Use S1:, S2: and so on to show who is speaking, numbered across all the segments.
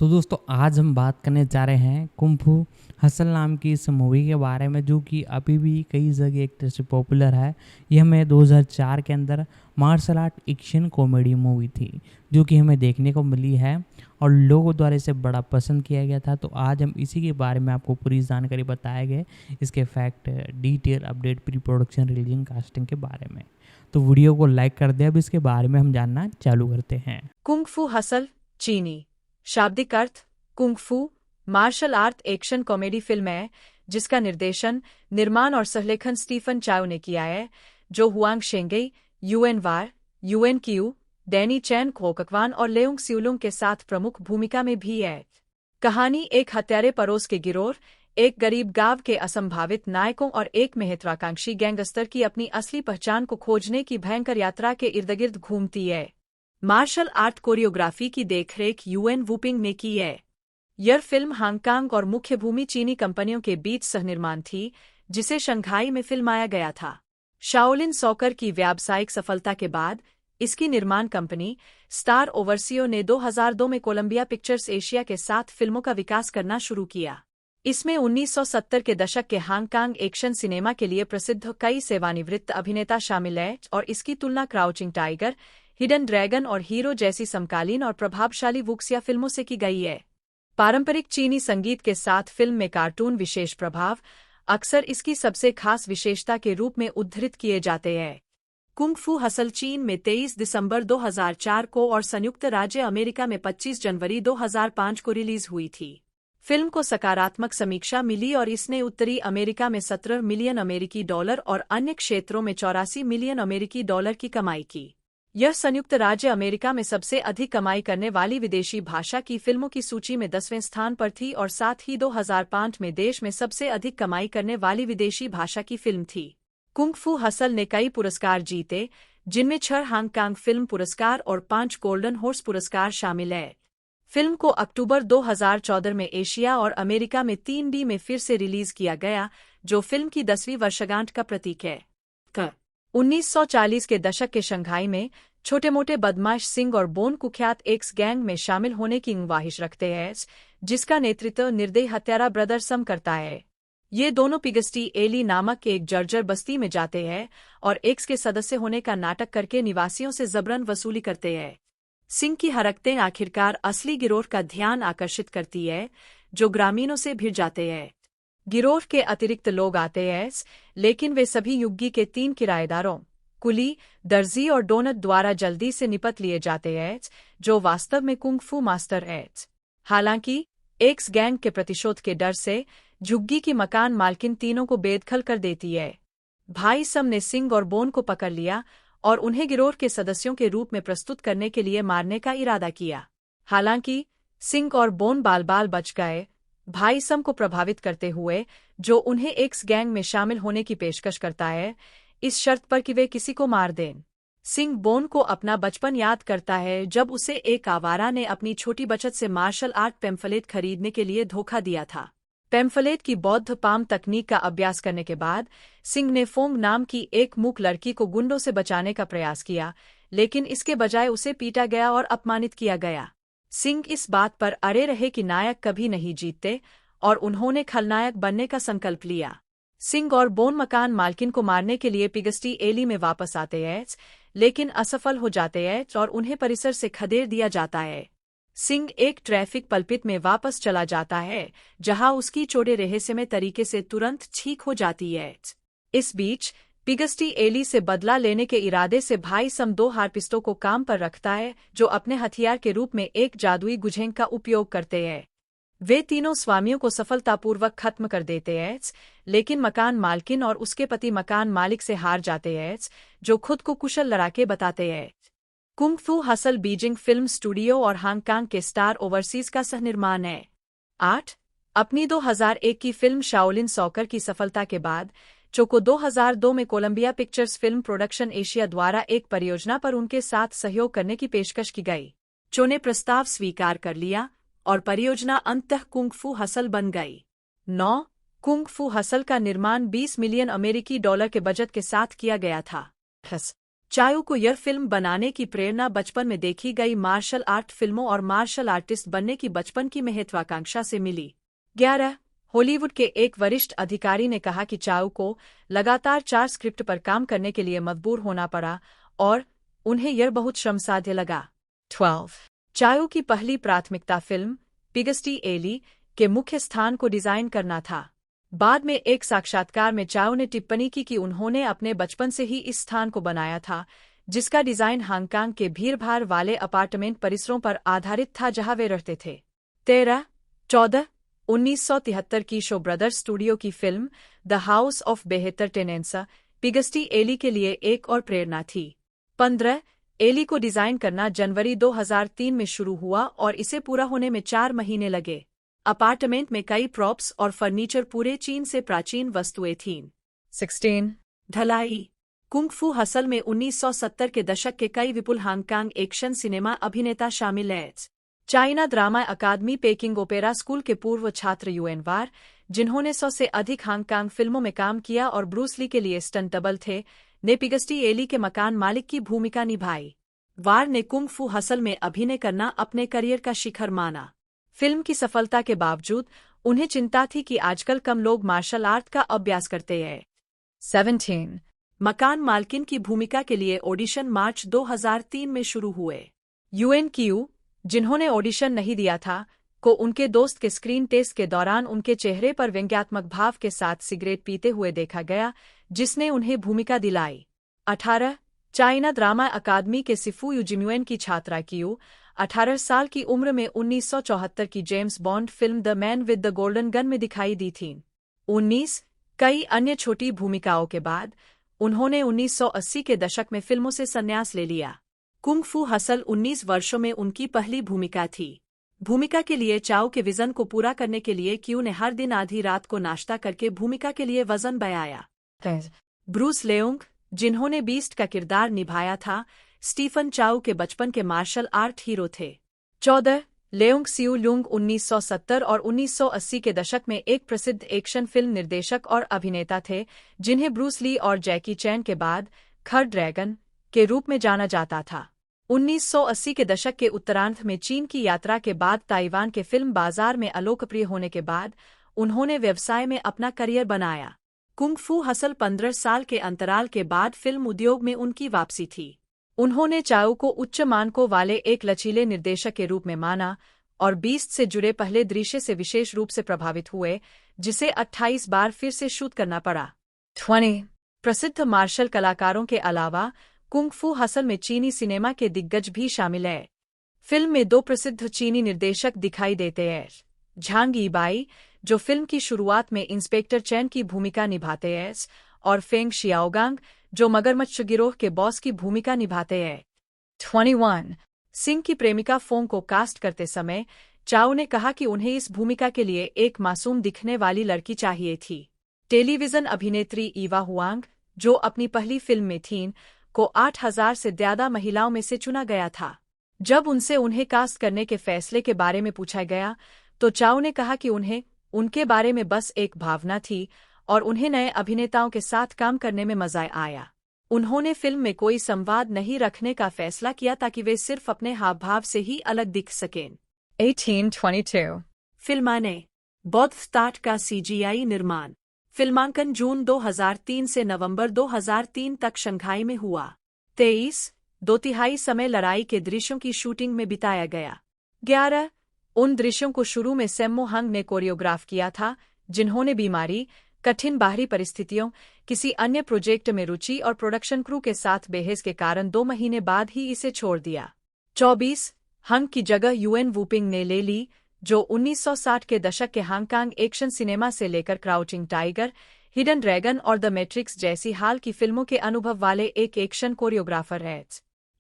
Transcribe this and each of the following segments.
S1: तो दोस्तों आज हम बात करने जा रहे हैं कुंग फू हसल नाम की इस मूवी के बारे में, जो कि अभी भी कई जगह एक तरह से पॉपुलर है। ये हमें 2004 के अंदर martial art action comedy movie थी, जो कि हमें देखने को मिली है और लोगों द्वारा इसे बड़ा पसंद किया गया था। तो आज हम इसी के बारे में आपको पूरी जानकारी बताए गए, इसके fact, detail, update, pre production, releasing, casting के बारे में। तो वीडियो को लाइक कर दे। अब इसके बारे में हम जानना चालू करते हैं।
S2: कुंग फू हसल चीनी शाब्दिक अर्थ kung fu martial art action comedy film है जिसका निर्देशन, निर्माण और सहलेखन स्टीफन चाउ ने किया है, जो हुआंग शेंगई, यूएन वार, यूएन क्यू, डैनी चैन कोककवान और लेउंग सिउलुंग के साथ प्रमुख भूमिका में भी है। कहानी एक हत्यारे पड़ोस के गिरोह, एक गरीब गांव के असंभावित नायकों और एक महत्वाकांक्षी गैंगस्टर की अपनी असली पहचान को खोजने की भयंकर यात्रा के इर्दगिर्द घूमती है। मार्शल आर्ट कोरियोग्राफी की देखरेख यूएन वुपिंग ने की है। यह फिल्म हांगकांग और मुख्य भूमि चीनी कंपनियों के बीच सहनिर्माण थी, जिसे शंघाई में फिल्माया गया था। शाओलिन सॉकर की व्यावसायिक सफलता के बाद इसकी निर्माण कंपनी स्टार ओवरसियो ने 2002 में कोलंबिया पिक्चर्स एशिया के साथ फिल्मों का विकास करना शुरू किया। इसमें 1970 के दशक के हांगकांग एक्शन सिनेमा के लिए प्रसिद्ध कई सेवानिवृत्त अभिनेता शामिल हैं और इसकी तुलना क्राउचिंग टाइगर, हिडन ड्रैगन और हीरो जैसी समकालीन और प्रभावशाली वुक्सिया फिल्मों से की गई है। पारंपरिक चीनी संगीत के साथ फिल्म में कार्टून विशेष प्रभाव अक्सर इसकी सबसे खास विशेषता के रूप में उद्धृत किए जाते हैं। कुंग फू हसल चीन में 23 दिसंबर 2004 को और संयुक्त राज्य अमेरिका में 25 जनवरी 2005 को रिलीज हुई थी। फिल्म को सकारात्मक समीक्षा मिली और इसने उत्तरी अमेरिका में 17 मिलियन अमेरिकी डॉलर और अन्य क्षेत्रों में 84 मिलियन अमेरिकी डॉलर की कमाई की। यह संयुक्त राज्य अमेरिका में सबसे अधिक कमाई करने वाली विदेशी भाषा की फिल्मों की सूची में 10वें स्थान पर थी और साथ ही 2005 में देश में सबसे अधिक कमाई करने वाली विदेशी भाषा की फिल्म थी। कुंग फू हसल ने कई पुरस्कार जीते, जिनमें 6 हांगकांग फिल्म पुरस्कार और 5 गोल्डन हॉर्स पुरस्कार शामिल है। फिल्म को अक्टूबर 2014 में एशिया और अमेरिका में 3D में फिर से रिलीज किया गया, जो फिल्म की 10वीं वर्षगांठ का प्रतीक है। 1940 के दशक के शंघाई में छोटे मोटे बदमाश सिंह और बोन कुख्यात एक्स गैंग में शामिल होने की ख्वाहिश रखते हैं, जिसका नेतृत्व निर्दयी हत्यारा ब्रदर सम करता है। ये दोनों पिगस्टी एली नामक एक जर्जर बस्ती में जाते हैं और एक्स के सदस्य होने का नाटक करके निवासियों से जबरन वसूली करते हैं। सिंह की हरकतें आखिरकार असली गिरोह का ध्यान आकर्षित करती है, जो ग्रामीणों से भिड़ जाते हैं। गिरोह के अतिरिक्त लोग आते हैं, लेकिन वे सभी युग्गी के 3 किराएदारों, कुली, दर्जी और डोनट द्वारा जल्दी से निपट लिए जाते हैं, जो वास्तव में कुंग फू मास्टर हैं। हालांकि एक्स गैंग के प्रतिशोध के डर से झुग्गी की मकान मालकिन तीनों को बेदखल कर देती है। भाई सम ने सिंह और बोन को पकड़ लिया और उन्हें गिरोह के सदस्यों के रूप में प्रस्तुत करने के लिए मारने का इरादा किया। हालांकि सिंह और बोन बाल बाल बच गए, भाई सम को प्रभावित करते हुए, जो उन्हें एक्स गैंग में शामिल होने की पेशकश करता है, इस शर्त पर कि वे किसी को मार दें। सिंह बोन को अपना बचपन याद करता है, जब उसे एक आवारा ने अपनी छोटी बचत से मार्शल आर्ट पैम्फलेट खरीदने के लिए धोखा दिया था। पैम्फलेट की बौद्ध पाम तकनीक का अभ्यास करने के बाद सिंह ने फोंग नाम की एक मूक लड़की को गुंडों से बचाने का प्रयास किया, लेकिन इसके बजाय उसे पीटा गया और अपमानित किया गया। सिंह इस बात पर अड़े रहे कि नायक कभी नहीं जीतते और उन्होंने खलनायक बनने का संकल्प लिया। सिंह और बोन मकान मालकिन को मारने के लिए पिगस्टी एली में वापस आते हैं, लेकिन असफल हो जाते हैं और उन्हें परिसर से खदेड़ दिया जाता है। सिंह एक ट्रैफिक पल्पिट में वापस चला जाता है, जहां उसकी चोटें रहस्यमय तरीके से तुरंत ठीक हो जाती है। इस बीच पिगस्टी एली से बदला लेने के इरादे से भाई सम 2 हार्पिस्टों को काम पर रखता है, जो अपने हथियार के रूप में एक जादुई गुझेंग का उपयोग करते हैं। वे तीनों स्वामियों को सफलतापूर्वक खत्म कर देते हैं, लेकिन मकान मालकिन और उसके पति मकान मालिक से हार जाते हैं, जो खुद को कुशल लड़ाके बताते हैं। Kung fu hustle Beijing film studio और हांगकांग के स्टार ओवरसीज का सहनिर्माण है। 8 अपनी 2001 की फिल्म शाओलिन सॉकर की सफलता के बाद चो को 2002 में Colombia pictures film production Asia द्वारा एक परियोजना पर उनके साथ सहयोग करने की पेशकश की गई। चो ने प्रस्ताव स्वीकार कर लिया और परियोजना अंततः कुंग फू हसल बन गई। 9 कुंग फू हसल का निर्माण 20 मिलियन अमेरिकी डॉलर के बजट के साथ किया गया था। चाओ को यह फिल्म बनाने की प्रेरणा बचपन में देखी गई मार्शल आर्ट फिल्मों और मार्शल आर्टिस्ट बनने की बचपन की महत्वाकांक्षा से मिली। 11 हॉलीवुड के एक वरिष्ठ अधिकारी ने कहा कि चाओ को लगातार 4 स्क्रिप्ट पर काम करने के लिए मजबूर होना पड़ा और उन्हें यह बहुत श्रमसाध्य लगा। 12 चाओ की पहली प्राथमिकता फिल्म पिगस्टी एली के मुख्य स्थान को डिजाइन करना था। बाद में एक साक्षात्कार में चाओ ने टिप्पणी की कि उन्होंने अपने बचपन से ही इस स्थान को बनाया था, जिसका डिजाइन हांगकांग के भीड़भाड़ वाले अपार्टमेंट परिसरों पर आधारित था जहां वे रहते थे। 13 1973 की शो ब्रदर्स स्टूडियो की फिल्म द हाउस ऑफ बेहतर टेनेंसा पिगस्टी एली के लिए एक और प्रेरणा थी। 15 एली को डिजाइन करना जनवरी 2003 में शुरू हुआ और इसे पूरा होने में 4 महीने लगे। अपार्टमेंट में कई प्रॉप्स और फर्नीचर पूरे चीन से प्राचीन वस्तुएं थीं। 16 ढलाई कुंग फू हसल में 1970 के दशक के कई विपुल हांगकांग एक्शन सिनेमा अभिनेता शामिल हैं। चाइना ड्रामा अकादमी पेकिंग ओपेरा स्कूल के पूर्व छात्र युएन वार, जिन्होंने 100 से अधिक हांगकांग फिल्मों में काम किया और ब्रूस ली के लिए स्टंट डबल थे, ने पिगस्टी एली के मकान मालिक की भूमिका निभाई। वार ने कुंग फू हसल में अभिनय करना अपने करियर का शिखर माना। फिल्म की सफलता के बावजूद उन्हें चिंता थी कि आजकल कम लोग मार्शल आर्ट का अभ्यास करते हैं। 17 मकान मालकिन की भूमिका के लिए ऑडिशन मार्च 2003 में शुरू हुए। यूएन क्यू, जिन्होंने ऑडिशन नहीं दिया था, को उनके दोस्त के स्क्रीन टेस्ट के दौरान उनके चेहरे पर व्यंग्यात्मक भाव के साथ सिगरेट पीते हुए देखा गया, जिसने उन्हें भूमिका दिलाई। 18 चाइना ड्रामा अकादमी के सिफू युजिन्युएन की छात्रा क्यू 18 साल की उम्र में 1974 की James bond film the man with the golden gun में दिखाई दी थीं। 19 कई अन्य छोटी भूमिकाओं के बाद उन्होंने 1980 के दशक में फिल्मों से संन्यास ले लिया। कुंग फू हसल 19 वर्षों में उनकी पहली भूमिका थी। भूमिका के लिए चाओ के विजन को पूरा करने के लिए क्यू ने हर दिन आधी रात को नाश्ता करके भूमिका के लिए वजन बढ़ाया। ब्रूस लेओंग, जिन्होंने बीस्ट का किरदार निभाया था, स्टीफन चाओ के बचपन के मार्शल आर्ट हीरो थे। 14 लेओंग सिउ लुंग 1970 और 1980 के दशक में एक प्रसिद्ध एक्शन फिल्म निर्देशक और अभिनेता थे, जिन्हें ब्रूस ली और जैकी चैन के बाद खर ड्रैगन के रूप में जाना जाता था। 1980 के दशक के उत्तरार्ध में चीन की यात्रा के बाद ताइवान के फिल्म बाजार में अलोकप्रिय होने के बाद उन्होंने व्यवसाय में अपना करियर बनाया। कुंग फू हसल 15 साल के अंतराल के बाद फिल्म उद्योग में उनकी वापसी थी। उन्होंने चाओ को उच्च मानकों वाले एक लचीले निर्देशक के रूप में माना और बीस्ट से जुड़े पहले दृश्य से विशेष रूप से प्रभावित हुए, जिसे 28 बार फिर से शूट करना पड़ा। 20 प्रसिद्ध मार्शल कलाकारों के अलावा कुंग फू हसल में चीनी सिनेमा के दिग्गज भी शामिल हैं। फिल्म में 2 प्रसिद्ध चीनी निर्देशक दिखाई देते हैं, झांग यीबाई, जो फिल्म की शुरुआत में इंस्पेक्टर चैन की भूमिका निभाते हैं, और फेंग शियाओगांग, जो मगरमच्छ गिरोह के बॉस की भूमिका निभाते हैं। 21 सिंह की प्रेमिका फोंग को कास्ट करते समय चाओ ने कहा कि उन्हें इस भूमिका के लिए एक मासूम दिखने वाली लड़की चाहिए थी। टेलीविजन अभिनेत्री ईवा हुआंग, जो अपनी पहली फिल्म में थीं, को 8000 से ज्यादा महिलाओं में से चुना गया था। जब उनसे उन्हें कास्ट करने के फैसले के बारे में पूछा गया, तो चाओ ने कहा कि उन्हें उनके बारे में बस एक भावना थी और उन्हें नए अभिनेताओं के साथ काम करने में मजा आया। उन्होंने फिल्म में कोई संवाद नहीं रखने का फैसला किया ताकि वे सिर्फ अपने हाव भाव से ही अलग दिख सकें। 1822 फिल्माने बौद्ध स्टार्ट का सीजीआई निर्माण। फिल्मांकन जून 2003 से नवंबर 2003 तक शंघाई में हुआ। 23 2/3 समय लड़ाई के दृश्यों की शूटिंग में बिताया गया। 11 उन दृश्यों को शुरू में सेम्मो हंग ने कोरियोग्राफ किया था, जिन्होंने बीमारी, कठिन बाहरी परिस्थितियों, किसी अन्य प्रोजेक्ट में रुचि और प्रोडक्शन क्रू के साथ बहस के कारण 2 महीने बाद ही इसे छोड़ दिया। 24 हंग की जगह यूएन वुपिंग ने ले ली, जो 1960 के दशक के हांगकांग एक्शन सिनेमा से लेकर क्राउचिंग टाइगर, हिडन ड्रैगन और द मैट्रिक्स जैसी हाल की फिल्मों के अनुभव वाले एक एक्शन कोरियोग्राफर है।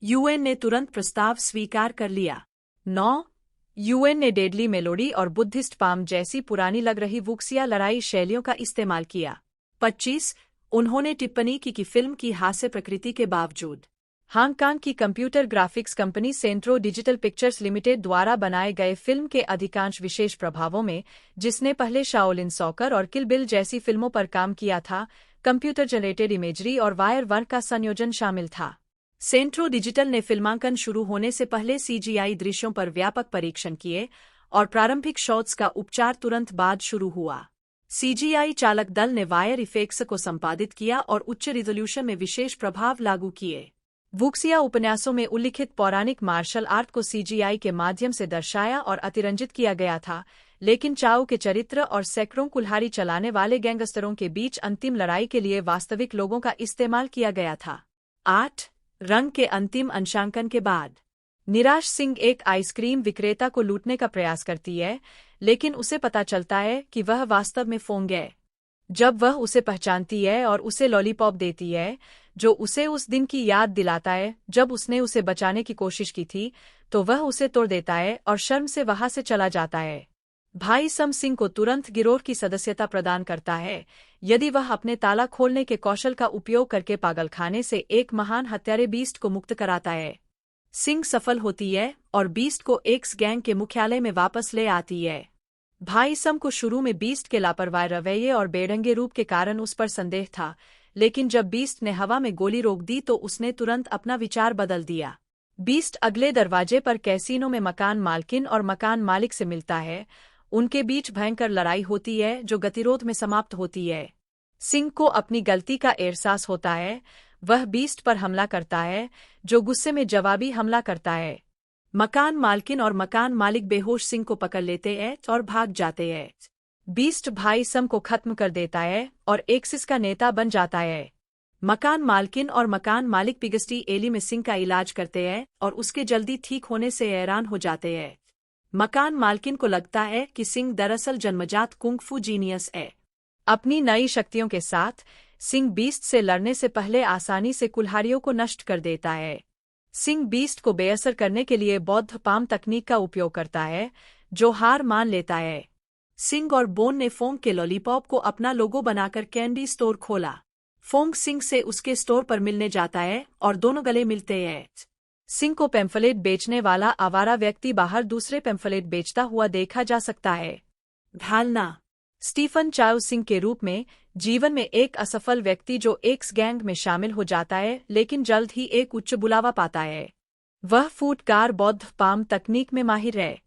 S2: यूएन ने तुरंत प्रस्ताव स्वीकार कर लिया। 9 यूएन ने डेडली मेलोडी और बुद्धिस्ट पाम जैसी पुरानी लग रही वुक्सिया लड़ाई शैलियों का इस्तेमाल किया। 25 उन्होंने टिप्पणी की कि फिल्म की हास्य प्रकृति के बावजूद हांगकांग की कंप्यूटर ग्राफिक्स कंपनी सेंट्रो डिजिटल पिक्चर्स लिमिटेड द्वारा बनाए गए फिल्म के अधिकांश विशेष प्रभावों में, जिसने पहले शाओलिन सॉकर और किल बिल जैसी फिल्मों पर काम किया था, कंप्यूटर जनरेटेड इमेजरी और वायर वर्क का संयोजन शामिल था। सेंट्रो डिजिटल ने फिल्मांकन शुरू होने से पहले सीजीआई दृश्यों पर व्यापक परीक्षण किए और प्रारंभिक शॉट्स का उपचार तुरंत बाद शुरू हुआ। सीजीआई चालक दल ने वायर इफेक्ट्स को संपादित किया और उच्च रिजोल्यूशन में विशेष प्रभाव लागू किए। वुक्सिया उपन्यासों में उल्लिखित पौराणिक मार्शल आर्ट को सीजीआई के माध्यम से दर्शाया और अतिरंजित किया गया था, लेकिन चाओ के चरित्र और सैकड़ों कुल्हाड़ी चलाने वाले गैंगस्टरों के बीच अंतिम लड़ाई के लिए वास्तविक लोगों का इस्तेमाल किया गया था। 8 रंग के अंतिम अंशांकन के बाद निराश सिंह एक आइसक्रीम विक्रेता को लूटने का प्रयास करती है, लेकिन उसे पता चलता है कि वह वास्तव में फोंग है। जब वह उसे पहचानती है और उसे लॉलीपॉप देती है, जो उसे उस दिन की याद दिलाता है जब उसने उसे बचाने की कोशिश की थी, तो वह उसे तोड़ देता है और शर्म से वहां से चला जाता है। भाई सम सिंह को तुरंत गिरोह की सदस्यता प्रदान करता है यदि वह अपने ताला खोलने के कौशल का उपयोग करके पागलखाने से एक महान हत्यारे बीस्ट को मुक्त कराता है। सिंह सफल होती है और बीस्ट को एक्स गैंग के मुख्यालय में वापस ले आती है। भाई सम को शुरू में बीस्ट के लापरवाह रवैये और बेढंगे रूप के कारण उस पर संदेह था, लेकिन जब बीस्ट ने हवा में गोली रोक दी तो उसने तुरंत अपना विचार बदल दिया। बीस्ट अगले दरवाजे पर कैसीनो में मकान मालकिन और मकान मालिक से मिलता है। उनके बीच भयंकर लड़ाई होती है जो गतिरोध में समाप्त होती है। सिंह को अपनी गलती का एहसास होता है। वह बीस्ट पर हमला करता है, जो गुस्से में जवाबी हमला करता है। मकान मालकिन और मकान मालिक बेहोश सिंह को पकड़ लेते हैं और भाग जाते हैं। बीस्ट भाई सम को खत्म कर देता है और एक्सिस का नेता बन जाता है। मकान मालकिन और मकान मालिक पिगस्टी एली में सिंह का इलाज करते हैं और उसके जल्दी ठीक होने से हैरान हो जाते हैं। मकान मालकिन को लगता है कि सिंह दरअसल जन्मजात कुंग-फू जीनियस है। अपनी नई शक्तियों के साथ सिंह बीस्ट से लड़ने से पहले आसानी से कुल्हाड़ियों को नष्ट कर देता है। सिंह बीस्ट को बेअसर करने के लिए बौद्ध पाम तकनीक का उपयोग करता है, जो हार मान लेता है। सिंह और बोन ने फोंग के लॉलीपॉप को अपना लोगो बनाकर कैंडी स्टोर खोला। फोंग सिंह से उसके स्टोर पर मिलने जाता है और दोनों गले मिलते हैं। सिंह को पैम्फलेट बेचने वाला आवारा व्यक्ति बाहर दूसरे पैम्फलेट बेचता हुआ देखा जा सकता है। ढालना स्टीफन चाओ सिंह के रूप में जीवन में एक असफल व्यक्ति जो एक्स गैंग में शामिल हो जाता है, लेकिन जल्द ही एक उच्च बुलावा पाता है। वह फुटकार बौद्ध पाम तकनीक में माहिर है।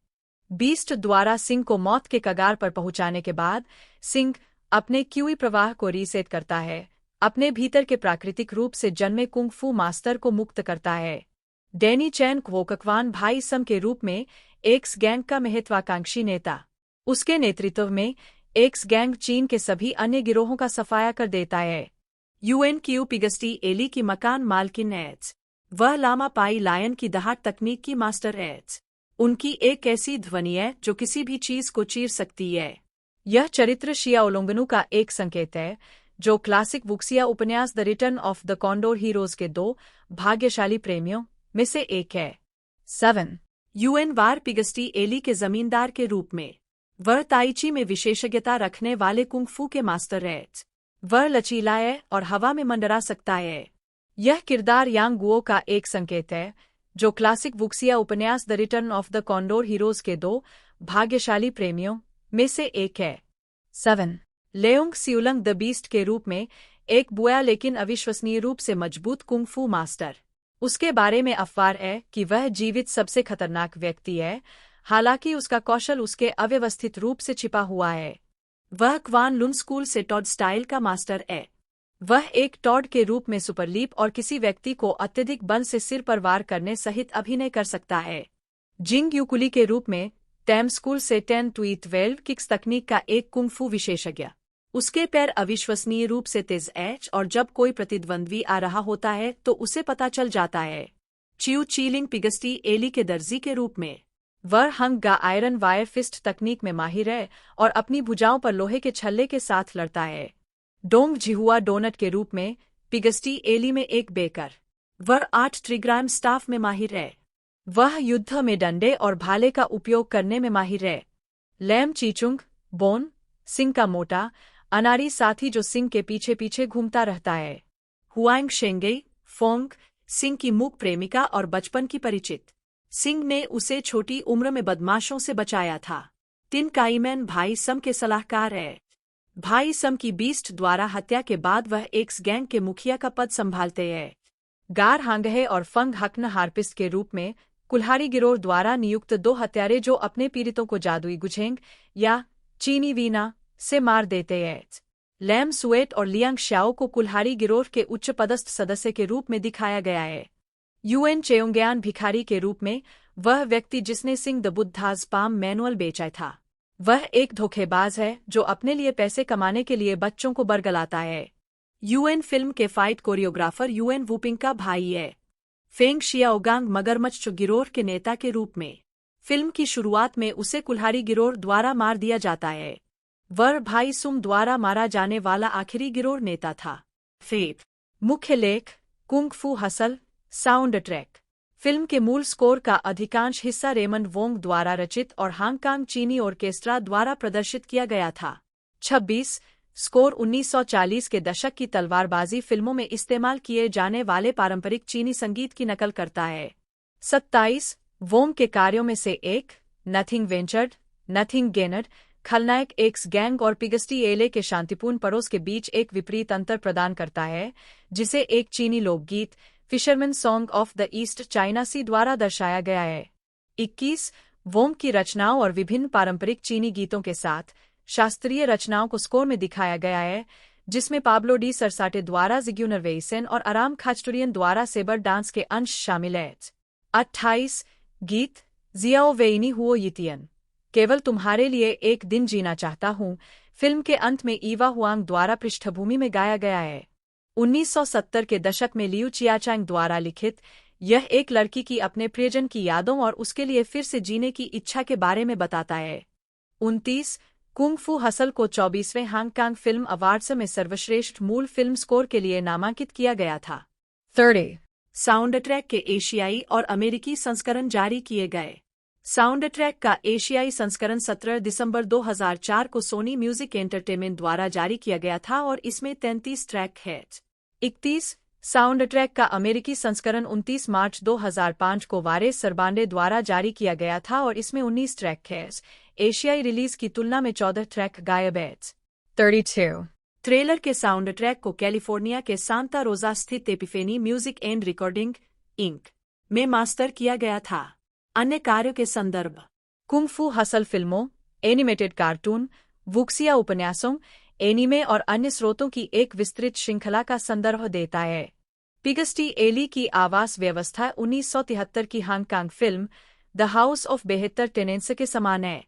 S2: बीस्ट द्वारा सिंह को मौत के कगार पर पहुंचाने के बाद सिंह अपने क्यूई प्रवाह को रीसेट करता है, अपने भीतर के प्राकृतिक रूप से जन्मे कुंग-फू मास्टर को मुक्त करता है। डैनी चैन क्वोकक्वान भाई सम के रूप में एक्स गैंग का महत्वाकांक्षी नेता। उसके नेतृत्व में एक्स गैंग चीन के सभी अन्य गिरोहों का सफाया कर देता है। यूएनक्यू पिगस्टी एली की मकान मालकिन एच। वह लामा पाई लायन की दहाड़ तकनीक की मास्टर एच। उनकी एक ऐसी ध्वनि है जो किसी भी चीज को चीर सकती है। यह चरित्र शिया ओलोंगनू का एक संकेत है, जो क्लासिक वुक्सिया उपन्यास the return of the condor heroes के 2 भाग्यशाली प्रेमियों में से एक है। 7 यूएन वार पिगस्टी एली के जमींदार के रूप में। वह ताइची में विशेषज्ञता रखने वाले कुंग-फू के मास्टर है। वह लचीला है और हवा में मंडरा सकता है। यह किरदार यांग गुओ का एक संकेत है, जो क्लासिक वुक्सिया उपन्यास the return of the condor heroes के 2 भाग्यशाली प्रेमियों में से एक है। 7 लेओंग सिउलंग द बीस्ट के रूप में एक बुआ लेकिन अविश्वसनीय रूप से मजबूत कुंग-फू मास्टर। उसके बारे में अफवाह है कि वह जीवित सबसे खतरनाक व्यक्ति है, हालांकि उसका कौशल उसके अव्यवस्थित रूप से छिपा हुआ है। वह क्वान लुन स्कूल से टॉड स्टाइल का मास्टर है। वह एक टॉड के रूप में सुपरलीप और किसी व्यक्ति को अत्यधिक बल से सिर पर वार करने सहित अभिनय कर सकता है। जिंग यूकुली के रूप में टैम स्कूल से 10 to 12 किक्स तकनीक का एक कुंग-फू विशेषज्ञ। उसके पैर अविश्वसनीय रूप से तेज एच और जब कोई प्रतिद्वंद्वी आ रहा होता है तो उसे पता चल जाता है। चिऊ चीलिंग पिगस्टी एली के दर्जी के रूप में। वह हंग गा आयरन वायर फिस्ट तकनीक में माहिर है और अपनी भुजाओं पर लोहे के छल्ले के साथ लड़ता है। डोंग जिहुआ डोनट के रूप में पिगस्टी एली में एक बेकर। वह 8 ट्रिग्राम स्टाफ में माहिर है। वह युद्ध में डंडे और भाले का उपयोग करने में माहिर है। लैम चीचुंग बोन सिंह का मोटा अनारी साथी जो सिंह के पीछे पीछे घूमता रहता है। हुआंग शेंगई फोंग सिंह की मूक प्रेमिका और बचपन की परिचित। सिंह ने उसे छोटी उम्र में बदमाशों से बचाया था। तिन काईमैन भाई सम के सलाहकार है। भाई सम की बीस्ट द्वारा हत्या के बाद वह एक्स गैंग के मुखिया का पद संभालते हैं। गार हांगहे और फंग हकन हार्पिस्ट के रूप में कुल्हाड़ी गिरोह द्वारा नियुक्त 2 हत्यारे जो अपने पीड़ितों को जादुई गुझेंग या चीनी वीना से मार देते हैं। लैम सुएट और लियांग श्याओ को कुल्हाड़ी गिरोह के उच्च पदस्थ सदस्य के रूप में दिखाया गया है। यूएन चेओंगयान भिखारी के रूप में वह व्यक्ति जिसने Singh the Buddha's palm manual बेचा था। वह एक धोखेबाज है जो अपने लिए पैसे कमाने के लिए बच्चों को बरगलाता है। यूएन फिल्म के फाइट कोरियोग्राफर यूएन वुपिंग का भाई है। फेंग शियाओगांग मगरमच्छ गिरोह के नेता के रूप में फिल्म की शुरुआत में उसे कुल्हाड़ी गिरोह द्वारा मार दिया जाता है। वह भाई सुम द्वारा मारा जाने वाला आखिरी गिरोह नेता था। फेब मुख्य लेख kung fu hustle sound track. Film के मूल स्कोर का अधिकांश हिस्सा रेमंड वोंग द्वारा रचित और हांगकांग चीनी ऑर्केस्ट्रा द्वारा प्रदर्शित किया गया था। 26 स्कोर 1940 के दशक की तलवारबाजी फिल्मों में इस्तेमाल किए जाने वाले पारंपरिक चीनी संगीत की नकल करता है। 27 वोंग के कार्यों में से एक नथिंग वेंचर्ड नथिंग गेनड खलनायक एक्स गैंग और पिगस्टी एले के शांतिपूर्ण पड़ोस के बीच एक विपरीत अंतर प्रदान करता है, जिसे एक चीनी लोकगीत fisherman song of the East China Sea द्वारा दर्शाया गया है। 21 वोंग की रचनाओं और विभिन्न पारंपरिक चीनी गीतों के साथ शास्त्रीय रचनाओं को स्कोर में दिखाया गया है, जिसमें पाब्लो डी सरसाटे द्वारा जिग्यूनर वेइसेन और आराम खाचटुरियन द्वारा सेबर डांस के अंश शामिल हैं। 28 गीत जियाओ वेइनी हुओ यितियन केवल तुम्हारे लिए एक दिन जीना चाहता हूँ फिल्म के अंत में ईवा हुआंग द्वारा पृष्ठभूमि में गाया गया है। 1970 के दशक में लियू चियाचांग द्वारा लिखित यह एक लड़की की अपने प्रियजन की यादों और उसके लिए फिर से जीने की इच्छा के बारे में बताता है। 29 कुंग फू हसल को 24वें हांगकांग फिल्म अवार्ड्स में सर्वश्रेष्ठ मूल फिल्म स्कोर के लिए नामांकित किया गया था। 30 साउंड ट्रैक के एशियाई और अमेरिकी संस्करण जारी किए गए। साउंड ट्रैक का एशियाई संस्करण 17 दिसंबर 2004 को सोनी म्यूजिक एंटरटेनमेंट द्वारा जारी किया गया था और इसमें 33 ट्रैक हैं। 31 साउंड ट्रैक का अमेरिकी संस्करण 29 मार्च 2005 को वारेस सरबांडे द्वारा जारी किया गया था और इसमें 19 ट्रैक हैं। एशियाई रिलीज की तुलना में 14 ट्रैक गायब हैं। 32 ट्रेलर के साउंड ट्रैक को कैलिफोर्निया के सांता रोजा स्थित Epiphany Music and Recording Inc में मास्टर किया गया था। अन्य कार्यों के संदर्भ कुंग फू हसल फिल्मों, एनिमेटेड कार्टून, वुक्सिया उपन्यासों, एनीमे और अन्य स्रोतों की एक विस्तृत श्रृंखला का संदर्भ देता है। पिगस्टी एली की आवास व्यवस्था 1973 की Hong Kong film the house of 72 tenants के समान है।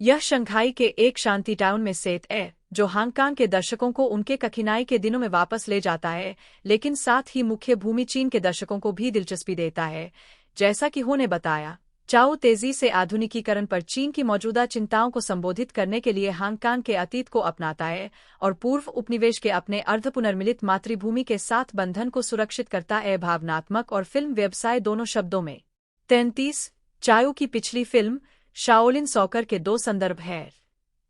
S2: यह शंघाई के एक शांति टाउन में सेट है जो हांगकांग के दर्शकों को उनके कठिनाई के दिनों में वापस ले जाता है, लेकिन साथ ही मुख्य भूमि चीन के दर्शकों को भी दिलचस्पी देता है। जैसा कि हो ने बताया, चाओ तेजी से आधुनिकीकरण पर चीन की मौजूदा चिंताओं को संबोधित करने के लिए हांगकांग के अतीत को अपनाता है और पूर्व उपनिवेश के अपने अर्धपुनर्मिलित मातृभूमि के साथ बंधन को सुरक्षित करता है। भावनात्मक और फिल्म व्यवसाय दोनों शब्दों में। 33 चाओ की पिछली फिल्म शाओलिन सॉकर के 2 संदर्भ हैं।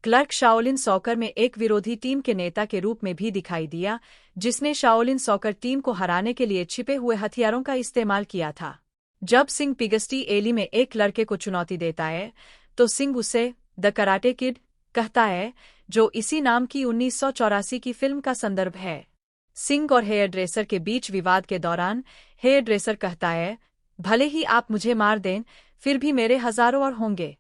S2: क्लर्क शाओलिन सॉकर में एक विरोधी टीम के नेता के रूप में भी दिखाई दिया, जिसने शाओलिन सॉकर टीम को हराने के लिए छिपे हुए हथियारों का इस्तेमाल किया था। जब सिंह पिगस्टी एली में एक लड़के को चुनौती देता है तो सिंह उसे द कराटे किड कहता है, जो इसी नाम की 1984 की फिल्म का संदर्भ है। सिंह और हेयर ड्रेसर के बीच विवाद के दौरान हेयर ड्रेसर कहता है, भले ही आप मुझे मार दें, फिर भी मेरे हजारों और होंगे।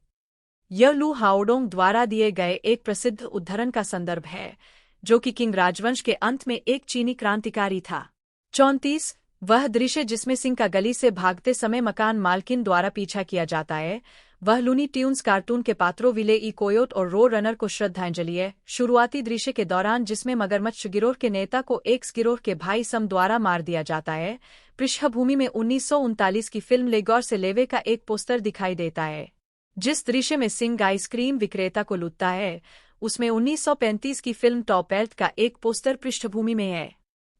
S2: यह लू हाओडोंग द्वारा दिए गए एक प्रसिद्ध उद्धरण का संदर्भ है, जो कि किंग राजवंश के अंत में एक चीनी क्रांतिकारी था। 34 वह दृश्य जिसमें सिंह का गली से भागते समय मकान मालकिन द्वारा पीछा किया जाता है, वह लूनी ट्यून्स कार्टून के पात्रों विले ई कोयोट और रो रनर को श्रद्धांजलि है। शुरुआती दृश्य के दौरान जिसमें मगरमच्छ गिरोह के नेता को एक्स गिरोह के भाई सम द्वारा मार दिया जाता है, पृष्ठभूमि में 1939 की फिल्म लेगौर से लेवे का एक पोस्टर दिखाई देता है। जिस दृश्य में सिंह आइसक्रीम विक्रेता को लूटता है, उसमें 1935 की फिल्म टॉप एल्ट का एक पोस्टर पृष्ठभूमि में है।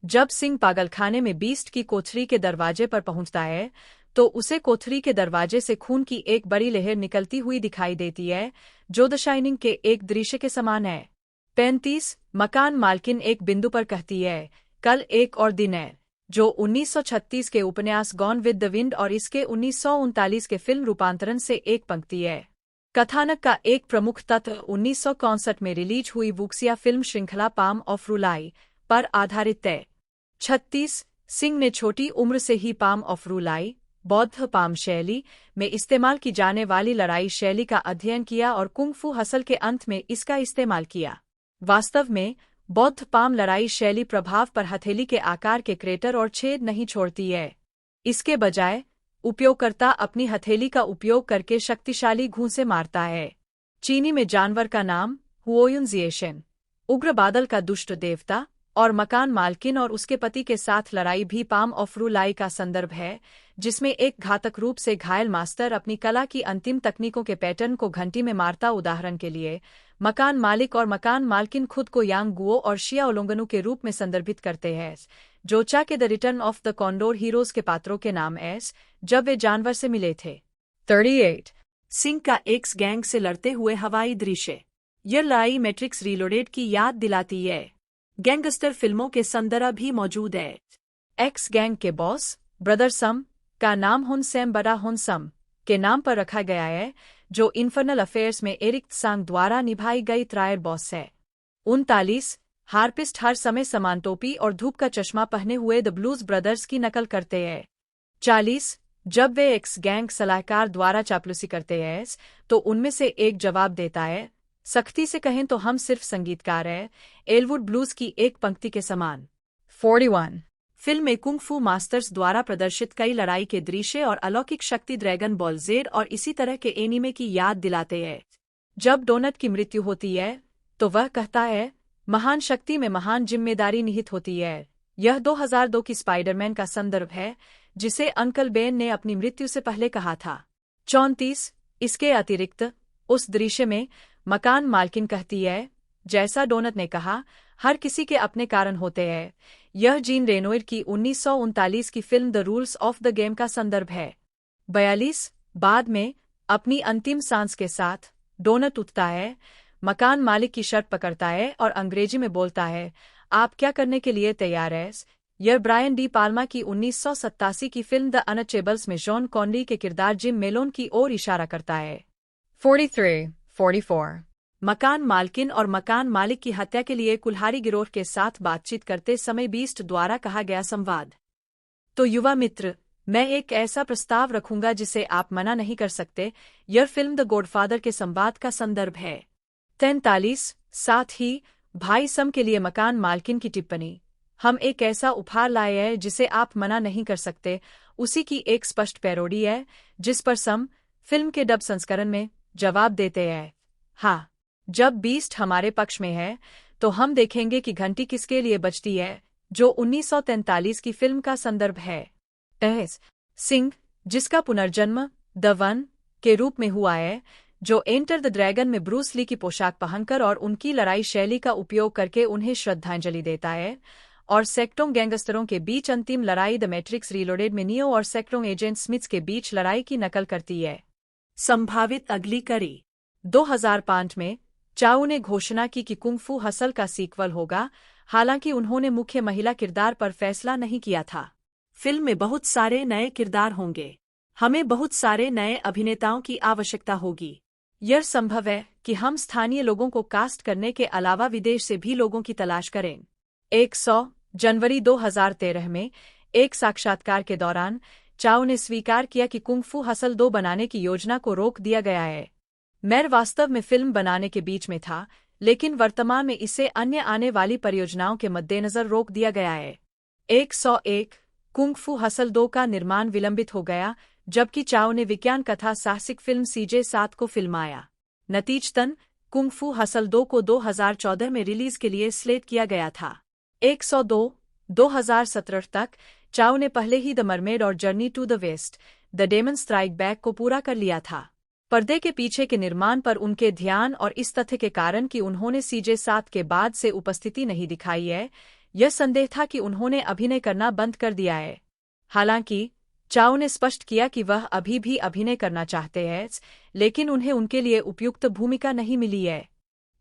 S2: जब सिंह पागलखाने में बीस्ट की कोठरी के दरवाजे पर पहुंचता है तो उसे कोठरी के दरवाजे से खून की एक बड़ी लहर निकलती हुई दिखाई देती है, जो द शाइनिंग के एक दृश्य के समान है। 35 मकान मालकिन एक बिंदु पर कहती है, कल एक और दिन है, जो 1936 के उपन्यास गॉन विद द विंड और इसके 1939 के फिल्म रूपांतरण से एक पंक्ति है। कथानक का एक प्रमुख तत्व 1961 में रिलीज हुई वुक्सिया फिल्म श्रृंखला पाम ऑफ रुलाई पर आधारित है। 36 सिंह ने छोटी उम्र से ही पाम ऑफ रूलाई, बौद्ध पाम शैली में इस्तेमाल की जाने वाली लड़ाई शैली का अध्ययन किया और कुंग फू हसल के अंत में इसका इस्तेमाल किया। वास्तव में बौद्ध पाम लड़ाई शैली प्रभाव पर हथेली के आकार के क्रेटर और छेद नहीं छोड़ती है। इसके बजाय उपयोगकर्ता अपनी हथेली का उपयोग करके शक्तिशाली घूंसे मारता है। चीनी में जानवर का नाम हुओयुन जिएशेन, उग्र बादल का दुष्ट देवता, और मकान मालकिन और उसके पति के साथ लड़ाई भी पाम ऑफ रूलाई का संदर्भ है, जिसमें एक घातक रूप से घायल मास्टर अपनी कला की अंतिम तकनीकों के पैटर्न को घंटी में मारता। उदाहरण के लिए, मकान मालिक और मकान मालकिन खुद को यांग गुओ और शिया ओलोंगनू के रूप में संदर्भित करते हैं, जो चा के the return of the condor heroes के पात्रों के नाम एस जब वे जानवर से मिले थे। 38 सिंह का एक्स गैंग से लड़ते हुए हवाई दृश्य। यह लड़ाई मैट्रिक्स रीलोडेड की याद दिलाती है। गैंगस्टर फिल्मों के संदर्भ भी मौजूद है। एक्स गैंग के बॉस ब्रदर सम का नाम हुन सैम बड़ा हुन सम के नाम पर रखा गया है, जो इन्फर्नल अफेयर्स में एरिक सांग द्वारा निभाई गई ट्रायर बॉस है। 39 हार्पिस्ट हर समय समान टोपी और धूप का चश्मा पहने हुए द ब्लूज ब्रदर्स की नकल करते हैं। 40 जब वे एक्स गैंग सलाहकार द्वारा चापलूसी करते हैं तो उनमें से एक जवाब देता है, सख्ती से कहें तो हम सिर्फ संगीतकार हैं, एलवुड ब्लूज की एक पंक्ति के समान। 41 फिल्म में कुंग फू मास्टर्स द्वारा प्रदर्शित कई लड़ाई के दृश्य और अलौकिक शक्ति ड्रैगन बॉल जेड और इसी तरह के एनीमे की याद दिलाते हैं। जब डोनट की मृत्यु होती है तो वह कहता है, महान शक्ति में महान जिम्मेदारी निहित होती है। यह 2002 की स्पाइडरमैन का संदर्भ है, जिसे अंकल बेन ने अपनी मृत्यु से पहले कहा था। 34 इसके अतिरिक्त उस दृश्य में मकान मालकिन कहती है, जैसा डोनट ने कहा, हर किसी के अपने कारण होते हैं। यह जीन रेनोइर की 1939 की film the rules of the game का संदर्भ है। 42 बाद में अपनी अंतिम सांस के साथ डोनट उठता है, मकान मालिक की शर्ट पकड़ता है और अंग्रेजी में बोलता है, आप क्या करने के लिए तैयार हैं? यह ब्रायन डी पाल्मा की 1987 की फिल्म द अनटचेबल्स में जॉन कॉनरी के किरदार जिम मेलोन की ओर इशारा करता है। 44 मकान मालकिन और मकान मालिक की हत्या के लिए कुल्हाड़ी गिरोह के साथ बातचीत करते समय बीस्ट द्वारा कहा गया संवाद। तो युवा मित्र, मैं एक ऐसा प्रस्ताव रखूंगा जिसे आप मना नहीं कर सकते। यह फिल्म द गॉडफादर के संवाद का संदर्भ है। 43 साथ ही भाई सम के लिए मकान मालकिन की टिप्पणी, हम एक ऐसा उपहार लाए हैं जिसे आप मना नहीं कर सकते, उसी की एक स्पष्ट पैरोडी है, जिस पर सम फिल्म के डब संस्करण में जवाब देते हैं, हाँ, जब बीस्ट हमारे पक्ष में है तो हम देखेंगे कि घंटी किसके लिए बजती है, जो 1943 की फिल्म का संदर्भ है। सिंह, जिसका पुनर्जन्म द वन के रूप में हुआ है, जो एंटर द ड्रैगन में ब्रूस ली की पोशाक पहनकर और उनकी लड़ाई शैली का उपयोग करके उन्हें श्रद्धांजलि देता है, और सेक्टोंग गैंगस्टरों के बीच अंतिम लड़ाई द मैट्रिक्स रीलोडेड में नियो और सेक्टोंग एजेंट स्मिथ्स के बीच लड़ाई की नकल करती है। संभावित अगली कड़ी। 2005 में चाऊ ने घोषणा की कि कुंग फू हसल का सीक्वल होगा, हालांकि उन्होंने मुख्य महिला किरदार पर फैसला नहीं किया था। फिल्म में बहुत सारे नए किरदार होंगे, हमें बहुत सारे नए अभिनेताओं की आवश्यकता होगी। यह संभव है कि हम स्थानीय लोगों को कास्ट करने के अलावा विदेश से भी लोगों की तलाश करें। 100 जनवरी 2013 में एक साक्षात्कार के दौरान चाऊ ने स्वीकार किया कि कुंग फू हसल 2 बनाने की योजना को रोक दिया गया है। मैं वास्तव में फिल्म बनाने के बीच में था, लेकिन वर्तमान में इसे अन्य आने वाली परियोजनाओं के मद्देनजर रोक दिया गया है। 101 कुंग फू हसल 2 का निर्माण विलंबित हो गया, जबकि चाओ ने विज्ञान कथा साहसिक फिल्म CJ7 को फिल्माया। नतीजतन कुंग फू हसल 2 को 2014 में रिलीज के लिए स्लेट किया गया था। 102 2017 तक चाओ ने पहले ही द मरमेड और Journey to the West the Demon Strike Back को पूरा कर लिया था। पर्दे के पीछे के निर्माण पर उनके ध्यान और इस तथ्य के कारण कि उन्होंने CJ7 के बाद से उपस्थिति नहीं दिखाई है, यह संदेह था कि उन्होंने अभिनय करना बंद कर दिया है। हालांकि चाओ ने स्पष्ट किया कि वह अभी भी अभिनय करना चाहते हैं, लेकिन उन्हें उनके लिए उपयुक्त भूमिका नहीं मिली है।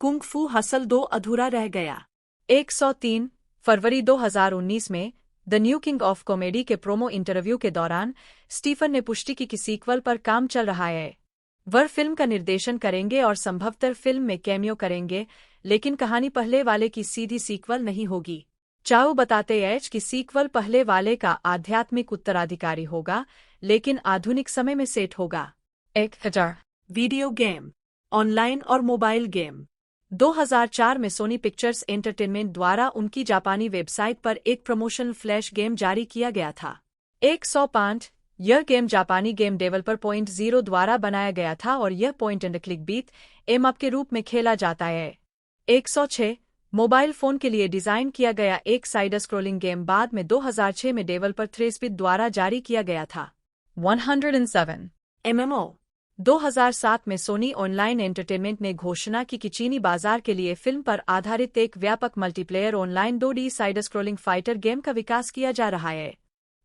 S2: कुंग फू हसल 2 अधूरा रह गया। 103 फरवरी 2019 में the new king of comedy के प्रोमो इंटरव्यू के दौरान स्टीफन ने पुष्टि की कि सीक्वल पर काम चल रहा है। वह फिल्म का निर्देशन करेंगे और संभवतः फिल्म में कैमियो करेंगे, लेकिन कहानी पहले वाले की सीधी सीक्वल नहीं होगी। चाओ बताते हैं कि सीक्वल पहले वाले का आध्यात्मिक उत्तराधिकारी होगा, लेकिन आधुनिक समय में सेट होगा। 1000 वीडियो गेम, ऑनलाइन और मोबाइल गेम। 2004 में सोनी पिक्चर्स एंटरटेनमेंट द्वारा उनकी जापानी वेबसाइट पर एक प्रमोशनल फ्लैश गेम जारी किया गया था। 105 यह गेम जापानी गेम डेवलपर .0 द्वारा बनाया गया था और यह point and click beat M up के रूप में खेला जाता है। 106 मोबाइल फोन के लिए डिजाइन किया गया एक साइड स्क्रोलिंग गेम बाद में 2006 में डेवलपर थ्रेस्पिड द्वारा जारी किया गया था। 107 MMO 2007 में सोनी ऑनलाइन एंटरटेनमेंट ने घोषणा की कि चीनी बाजार के लिए फिल्म पर आधारित एक व्यापक multiplayer online 2D side scrolling fighter game का विकास किया जा रहा है।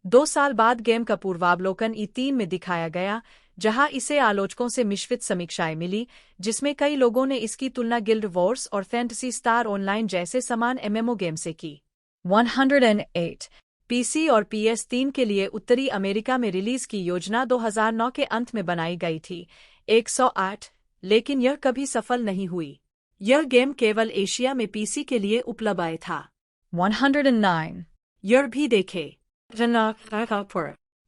S2: 2 साल बाद गेम का पूर्वावलोकन E3 में दिखाया गया, जहां इसे आलोचकों से मिश्रित समीक्षाएं मिली, जिसमें कई लोगों ने इसकी तुलना गिल्ड वॉर्स और फैंटेसी स्टार ऑनलाइन जैसे समान MMO गेम से की। 108 PC और PS3 के लिए उत्तरी अमेरिका में रिलीज की योजना 2009 के अंत में बनाई गई थी। 108 लेकिन यह कभी सफल नहीं हुई। यह गेम केवल एशिया में PC के लिए उपलब्ध था। 109 यह भी देखे।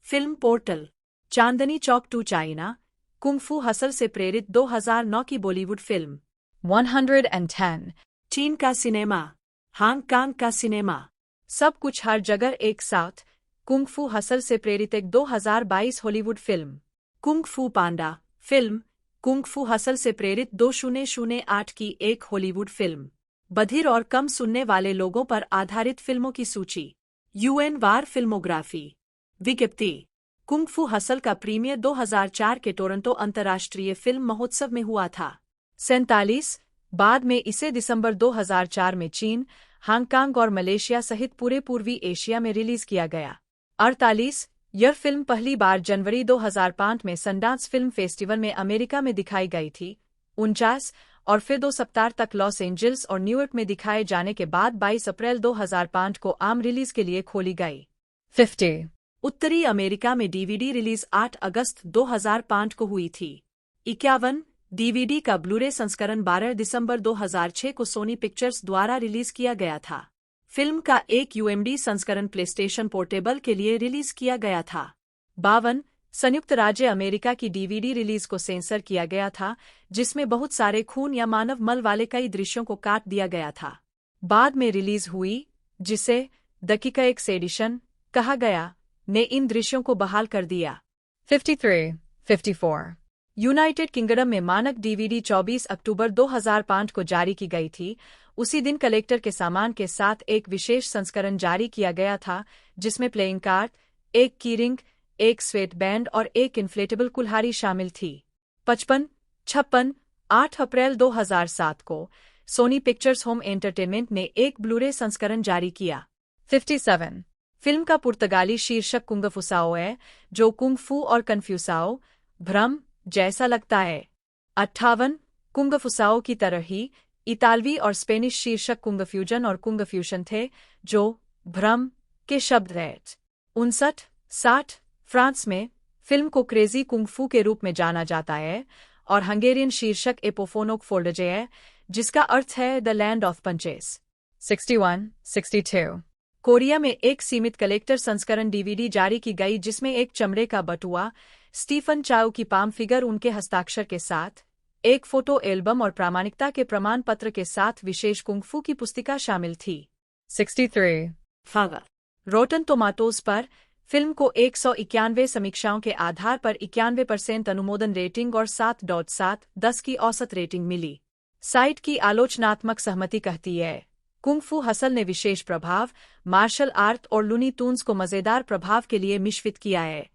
S2: Film portal, Chandni Chowk to China, kung fu Hustle से प्रेरित 2009 की बॉलीवुड फिल्म। 110 चीन का सिनेमा, हांगकांग का सिनेमा, सब कुछ हर जगह एक साथ, कुंग-फू हसल से प्रेरित एक 2022 हॉलीवुड फिल्म। कुंग-फू पांडा फिल्म, कुंग-फू हसल से प्रेरित 2008 की एक हॉलीवुड फिल्म। बधिर और कम सुनने वाले लोगों पर आधारित फिल्मों की सूची। UN वार फिल्मोग्राफी। विज्ञप्ति, कुंग-फू हसल का प्रीमियर 2004 के टोरंटो अंतर्राष्ट्रीय फिल्म महोत्सव में हुआ था। 47 बाद में इसे दिसंबर 2004 में चीन, हांगकांग और मलेशिया सहित पूरे पूर्वी एशिया में रिलीज किया गया। 48 यह फिल्म पहली बार जनवरी 2005 में सनडांस फिल्म फेस्टिवल में अमेरिका में दिखाई गई थी। 49 और फिर 2 सप्ताह तक लॉस एंजल्स और न्यूयॉर्क में दिखाए जाने के बाद 22 अप्रैल 2005 को आम रिलीज के लिए खोली गई। 50 उत्तरी अमेरिका में DVD रिलीज 8 अगस्त 2005 को हुई थी। 51 DVD का ब्लूरे संस्करण 12 दिसंबर 2006 को सोनी पिक्चर्स द्वारा रिलीज किया गया था। फिल्म का एक UMD संस्करण प्लेस्टेशन पोर्टेबल के लिए रिलीज किया गया था। 52 संयुक्त राज्य अमेरिका की DVD रिलीज को सेंसर किया गया था, जिसमें बहुत सारे खून या मानव मल वाले कई दृश्यों को काट दिया गया था। बाद में रिलीज हुई, जिसे द किक एडिशन कहा गया, ने इन दृश्यों को बहाल कर दिया। 53 54 यूनाइटेड किंगडम में मानक DVD 24 अक्टूबर 2005 को जारी की गई थी। उसी दिन कलेक्टर के सामान के साथ एक विशेष संस्करण जारी किया गया था, जिसमें प्लेइंग कार्ड, एक कीरिंग, एक स्वेट बैंड और एक इन्फ्लेटेबल कुल्हाड़ी शामिल थी। 55 56 8 अप्रैल 2007 को सोनी पिक्चर्स होम एंटरटेनमेंट ने एक ब्लूरे संस्करण जारी किया। 57 फिल्म का पुर्तगाली शीर्षक कुंग-फू है, जो कुंग-फू और कन्फ्यूसाओ भ्रम जैसा लगता है। 58 कुंग-फू की तरह ही इतालवी और स्पेनिश शीर्षक कुंग-फ्यूजन और कुंग-फ्यूशन थे, जो भ्रम के शब्द हैं। 59 60 फ्रांस में फिल्म को क्रेजी कुंग-फू के रूप में जाना जाता है और हंगेरियन शीर्षक एपोफोनोक फोल्डजे है, जिसका अर्थ है the land of punches. 61 62 Korea में एक सीमित कलेक्टर संस्करण DVD जारी की गई, जिसमें एक चमड़े का बटुआ, स्टीफन चाओ की पाम फिगर उनके हस्ताक्षर के साथ, एक फोटो एल्बम और प्रामाणिकता के प्रमाण पत्र के साथ विशेष कुंग-फू की पुस्तिका शामिल थी। 63 रोटन टोमाटोज पर फिल्म को 191 समीक्षाओं के आधार पर 91% अनुमोदन रेटिंग और 7.7/10 की औसत रेटिंग मिली। साइट की आलोचनात्मक सहमति कहती है, कुंग-फू हसल ने विशेष प्रभाव, मार्शल आर्ट और लूनी टून्स को मजेदार प्रभाव के लिए मिश्रित किया है।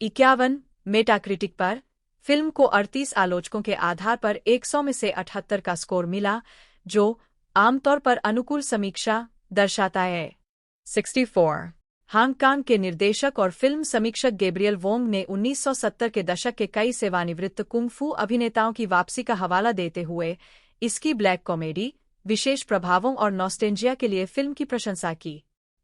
S2: 51 मेटाक्रिटिक पर फिल्म को 38 आलोचकों के आधार पर 100 में से 78 का स्कोर मिला, जो आमतौर पर अनुकूल समीक्षा दर्शाता है। 64 हांगकांग के निर्देशक और फिल्म समीक्षक गैब्रियल वोंग ने 1970 के दशक के कई सेवानिवृत्त कुंग-फू अभिनेताओं की वापसी का हवाला देते हुए इसकी ब्लैक कॉमेडी, विशेष प्रभावों और नॉस्टेल्जिया के लिए फिल्म की प्रशंसा की।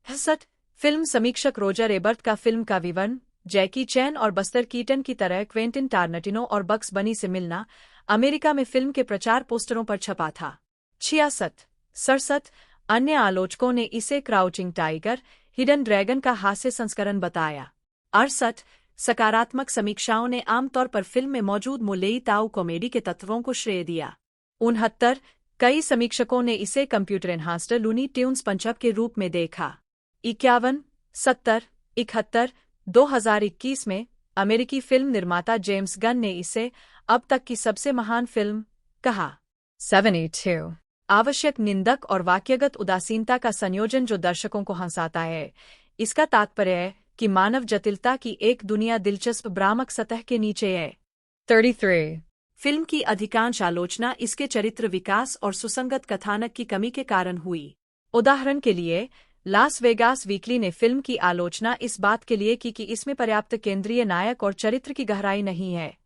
S2: 66 फिल्म समीक्षक रोजर एबर्ट का फिल्म का विवरण, जैकी चैन और बस्टर कीटन की तरह क्वेंटिन टारनटिनो और बक्स बनी से मिलना, अमेरिका में फिल्म के प्रचार पोस्टरों पर छपा था। 66 67 अन्य आलोचकों ने इसे क्राउचिंग टाइगर, हिडन ड्रैगन का हास्य संस्करण बताया। 68 सकारात्मक समीक्षाओं ने आमतौर पर फिल्म में मौजूद मुलेई ताऊ कॉमेडी के तत्वों को श्रेय दिया। 69 कई समीक्षकों ने इसे कंप्यूटर एनहांस्ड लूनी ट्यून्स पंचअप के रूप में देखा। 51 70 71 2021 में अमेरिकी फिल्म निर्माता जेम्स गन ने इसे अब तक की सबसे महान फिल्म कहा। 72 आवश्यक निंदक और वाक्यगत उदासीनता का संयोजन जो दर्शकों को हंसाता है। इसका तात्पर्य है कि मानव जटिलता की एक दुनिया दिलचस्प भ्रामक सतह के नीचे है। 33 फिल्म की अधिकांश आलोचना इसके चरित्र विकास और सुसंगत कथानक की कमी के कारण हुई। उदाहरण के लिए, लास वेगास वीकली ने फिल्म की आलोचना इस बात के लिए की कि इसमें पर्याप्त केंद्रीय नायक और चरित्र की गहराई नहीं है।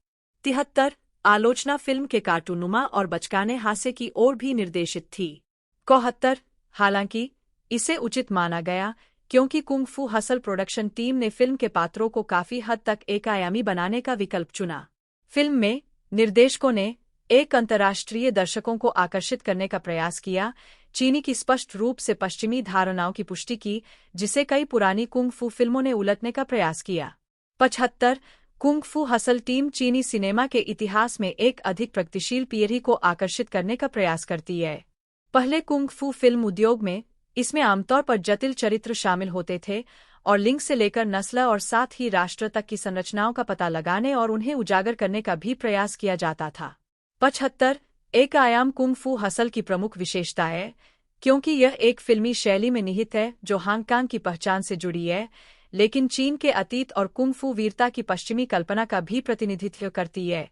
S2: 73 आलोचना फिल्म के कार्टूनुमा और बचकाने हास्य की ओर भी निर्देशित थी। 71 हालांकि इसे उचित माना गया क्योंकि kung fu hustle production team ने फिल्म के पात्रों को काफी हद तक एक-आयामी बनाने का विकल्प चुना। फिल्म में निर्देशकों ने एक अंतर्राष्ट्रीय दर्शकों को आकर्षित करने का प्रयास किया, चीनी की स्पष्ट रूप से पश्चिमी धारणाओं की पुष्टि की, जिसे कई पुरानी कुंग फू फिल्मों ने उलटने का प्रयास किया। 75 कुंग फू हसल टीम चीनी सिनेमा के इतिहास में एक अधिक प्रगतिशील पीढ़ी को आकर्षित करने का प्रयास करती है। पहले कुंग फू फिल्म उद्योग में इसमें आमतौर पर जटिल चरित्र शामिल होते थे और लिंग से लेकर नस्ल और साथ ही राष्ट्र तक की संरचनाओं का पता लगाने और उन्हें उजागर करने का भी प्रयास किया जाता था। 75 एक आयाम कुंग फू हसल की प्रमुख विशेषता है क्योंकि यह एक फिल्मी शैली में निहित है जो हांगकांग की पहचान से जुड़ी है, लेकिन चीन के अतीत और कुंग फू वीरता की पश्चिमी कल्पना का भी प्रतिनिधित्व करती है।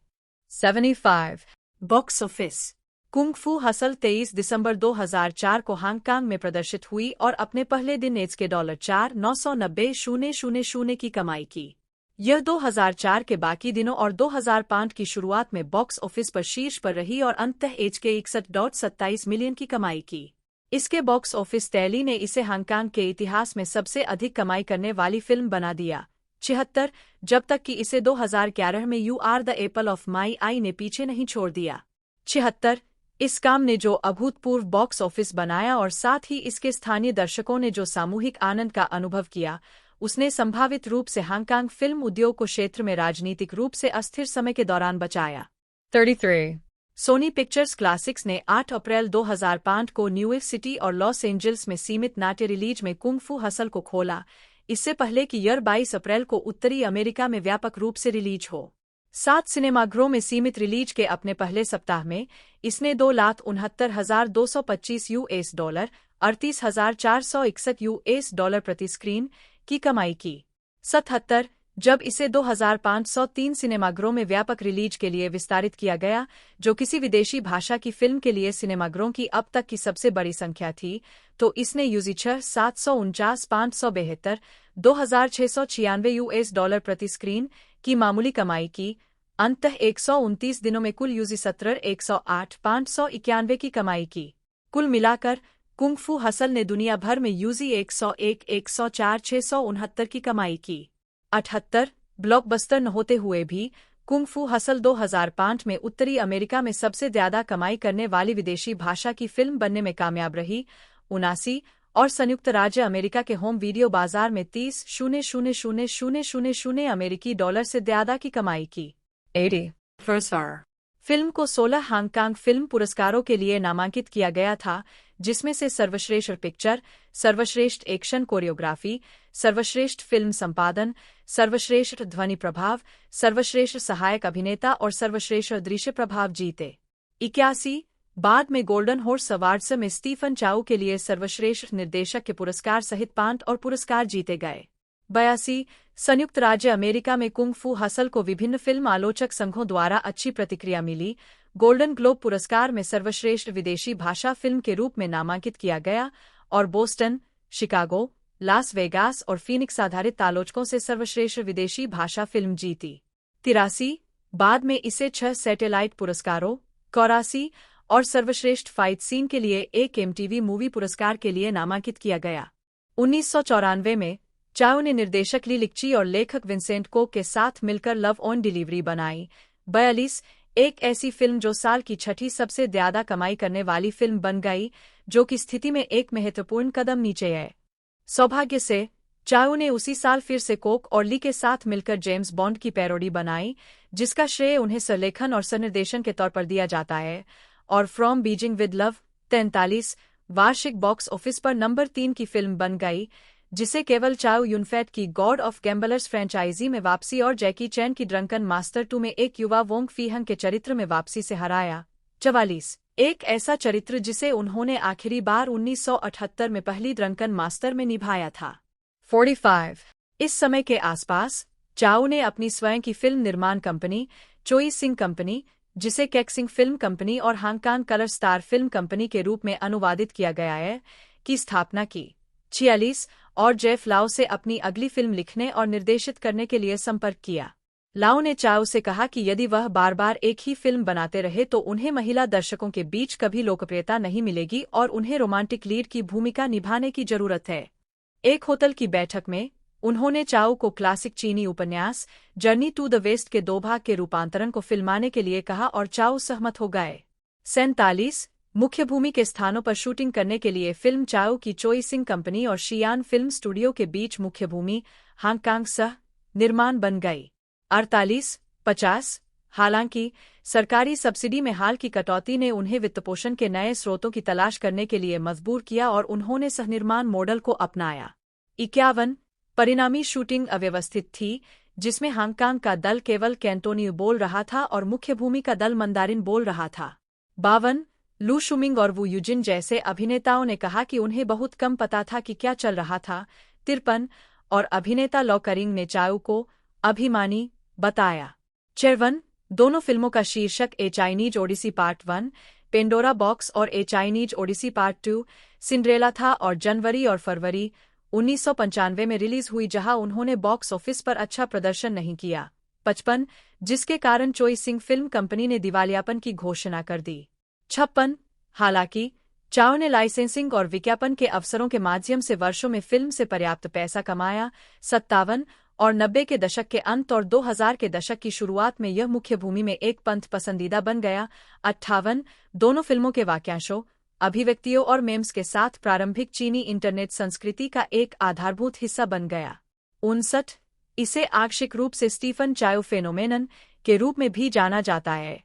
S2: 75 box office kung fu hustle 23 दिसंबर 2004 को हांगकांग में प्रदर्शित हुई और अपने पहले दिन के $4,990,000 की कमाई की। यह 2004 के बाकी दिनों और 2005 की शुरुआत में बॉक्स ऑफिस पर शीर्ष पर रही और अंततः $61.27 मिलियन की कमाई की। इसके बॉक्स ऑफिस टैली ने इसे हांगकांग के इतिहास में सबसे अधिक कमाई करने वाली फिल्म बना दिया। 76 जब तक कि इसे 2011 में you are the apple of my eye ने पीछे नहीं छोड़ दिया। 76 इस काम ने जो अभूतपूर्व बॉक्स ऑफिस बनाया और साथ ही इसके स्थानीय दर्शकों ने जो सामूहिक आनंद का अनुभव किया, उसने संभावित रूप से हांगकांग फिल्म उद्योग को क्षेत्र में राजनीतिक रूप से अस्थिर समय के दौरान बचाया। 33 सोनी पिक्चर्स क्लासिक्स ने 8 अप्रैल 2005 को न्यूयॉर्क सिटी और लॉस एंजल्स में सीमित नाट्य रिलीज में कुंग फू हसल को खोला, इससे पहले कि यह 22 अप्रैल को उत्तरी अमेरिका में व्यापक रूप से रिलीज हो। 7 सिनेमाघरों में सीमित रिलीज के अपने पहले सप्ताह में इसने $2,69,225 $38,461 प्रति स्क्रीन की कमाई की। 77 जब इसे 2,503 सिनेमाघरों में व्यापक रिलीज के लिए विस्तारित किया गया, जो किसी विदेशी भाषा की फिल्म के लिए सिनेमाघरों की अब तक की सबसे बड़ी संख्या थी, तो इसने $749,572 $2,696 प्रति स्क्रीन की मामूली कमाई की। अंततः 129 दिनों में कुल $108,591 की कमाई की। कुल मिलाकर कुंग फू हसल ने दुनिया भर में $104,669 की कमाई की। 78 ब्लॉकबस्टर न होते हुए भी कुंग फू हसल 2005 में उत्तरी अमेरिका में सबसे ज्यादा कमाई करने वाली विदेशी भाषा की फिल्म बनने में कामयाब रही। 79 और संयुक्त राज्य अमेरिका के होम वीडियो बाजार में $30,000 अमेरिकी डॉलर से ज्यादा की कमाई की। 80 फिल्म को 16 हांगकांग फिल्म पुरस्कारों के लिए नामांकित किया गया था, जिसमें से सर्वश्रेष्ठ पिक्चर, सर्वश्रेष्ठ एक्शन कोरियोग्राफी, सर्वश्रेष्ठ फिल्म संपादन, सर्वश्रेष्ठ ध्वनि प्रभाव, सर्वश्रेष्ठ सहायक अभिनेता और सर्वश्रेष्ठ दृश्य प्रभाव जीते। 81 बाद में गोल्डन हॉर्स अवार्ड्स में स्टीफन चाउ के लिए सर्वश्रेष्ठ निर्देशक के पुरस्कार सहित 5 और पुरस्कार जीते गए। 82 संयुक्त राज्य अमेरिका में कुंग फू हसल को विभिन्न फिल्म आलोचक संघों द्वारा अच्छी प्रतिक्रिया मिली। गोल्डन ग्लोब पुरस्कार में सर्वश्रेष्ठ विदेशी भाषा फिल्म के रूप में नामांकित किया गया और बोस्टन, शिकागो, लास वेगास और फीनिक्स आधारित आलोचकों से सर्वश्रेष्ठ विदेशी भाषा फिल्म जीती। 83 बाद में इसे 6 सैटेलाइट पुरस्कारों, 84 और सर्वश्रेष्ठ फाइट सीन के लिए एक MTV मूवी पुरस्कार के लिए नामांकित किया गया। 1994 में चाउ ने निर्देशक ली लिक्ची और लेखक विंसेंट को के साथ मिलकर लव ऑन डिलीवरी बनाई। 42 एक ऐसी फिल्म जो साल की छठी सबसे ज्यादा कमाई करने वाली फिल्म बन गई, जो कि स्थिति में एक महत्वपूर्ण कदम नीचे है। सौभाग्य से चाउ ने उसी साल फिर से कोक और ली के साथ मिलकर जेम्स बॉन्ड की पैरोडी बनाई, जिसका श्रेय उन्हें संलेखन और संनिर्देशन के तौर पर दिया जाता है, और फ्रॉम बीजिंग विद लव 43 वार्षिक बॉक्स ऑफिस पर नंबर 3 की फिल्म बन गई, जिसे केवल चाउ यूनफैट की गॉड ऑफ गैम्बलर्स फ्रेंचाइजी में वापसी और जैकी चैन की ड्रंकन मास्टर 2 में एक युवा वोंग फीहंग के चरित्र में वापसी से हराया। 44 एक ऐसा चरित्र जिसे उन्होंने आखिरी बार 1978 में पहली ड्रंकन मास्टर में निभाया था। 45 इस समय के आसपास चाउ ने अपनी स्वयं की फिल्म निर्माण कंपनी चोई सिंह कंपनी, जिसे कैक्सिंग फिल्म कंपनी और Hong Kong colour star film company के रूप में अनुवादित किया गया है, की स्थापना की। 46 और जेफ लाओ से अपनी अगली फिल्म लिखने और निर्देशित करने के लिए संपर्क किया। लाओ ने चाउ से कहा कि यदि वह बार बार एक ही फिल्म बनाते रहे तो उन्हें महिला दर्शकों के बीच कभी लोकप्रियता नहीं मिलेगी और उन्हें रोमांटिक लीड की भूमिका निभाने की जरूरत है। एक होटल की बैठक में उन्होंने चाउ को क्लासिक चीनी उपन्यास जर्नी टू द वेस्ट के 2 भाग के रूपांतरण को फिल्माने के लिए कहा और चाउ सहमत हो गए। 47 मुख्य भूमि के स्थानों पर शूटिंग करने के लिए फिल्म चाउ की चोई सिंह कंपनी और शियान फिल्म स्टूडियो के बीच मुख्य भूमि हांगकांग सह निर्माण बन गई। 48-50 हालांकि सरकारी सब्सिडी में हाल की कटौती ने उन्हें वित्तपोषण के नए स्रोतों की तलाश करने के लिए मजबूर किया और उन्होंने सहनिर्माण मॉडल को अपनाया। 51 परिणामी शूटिंग अव्यवस्थित थी, जिसमें हांगकांग का दल केवल कैंटोनी बोल रहा था और मुख्य भूमि का दल मंदारिन बोल रहा था। 52 लू शुमिंग और वू यूजिन जैसे अभिनेताओं ने कहा कि उन्हें बहुत कम पता था कि क्या चल रहा था। 53 और अभिनेता लॉ करिंग ने चाउ को अभिमानी बताया। 54 दोनों फिल्मों का शीर्षक a Chinese Odyssey part 1 Pandora box और a Chinese Odyssey part 2 Cinderella था और जनवरी और फरवरी 1995 में रिलीज हुई, जहां उन्होंने बॉक्स ऑफिस पर अच्छा प्रदर्शन नहीं किया। 55 जिसके कारण चोई सिंह फिल्म कंपनी ने दिवालियापन की घोषणा कर दी। 56 हालांकि चाउ ने लाइसेंसिंग और विज्ञापन के अवसरों के माध्यम से वर्षों में फिल्म से पर्याप्त पैसा कमाया। 57 और 90 के दशक के अंत और 2000 के दशक की शुरुआत में यह मुख्य भूमि में एक पंथ पसंदीदा बन गया। 58 दोनों फिल्मों के वाक्यांशों, अभिव्यक्तियों और मेम्स के साथ प्रारंभिक चीनी इंटरनेट संस्कृति का एक आधारभूत हिस्सा बन गया। 59 इसे आंशिक रूप से स्टीफन चाउ फेनोमेनन के रूप में भी जाना जाता है।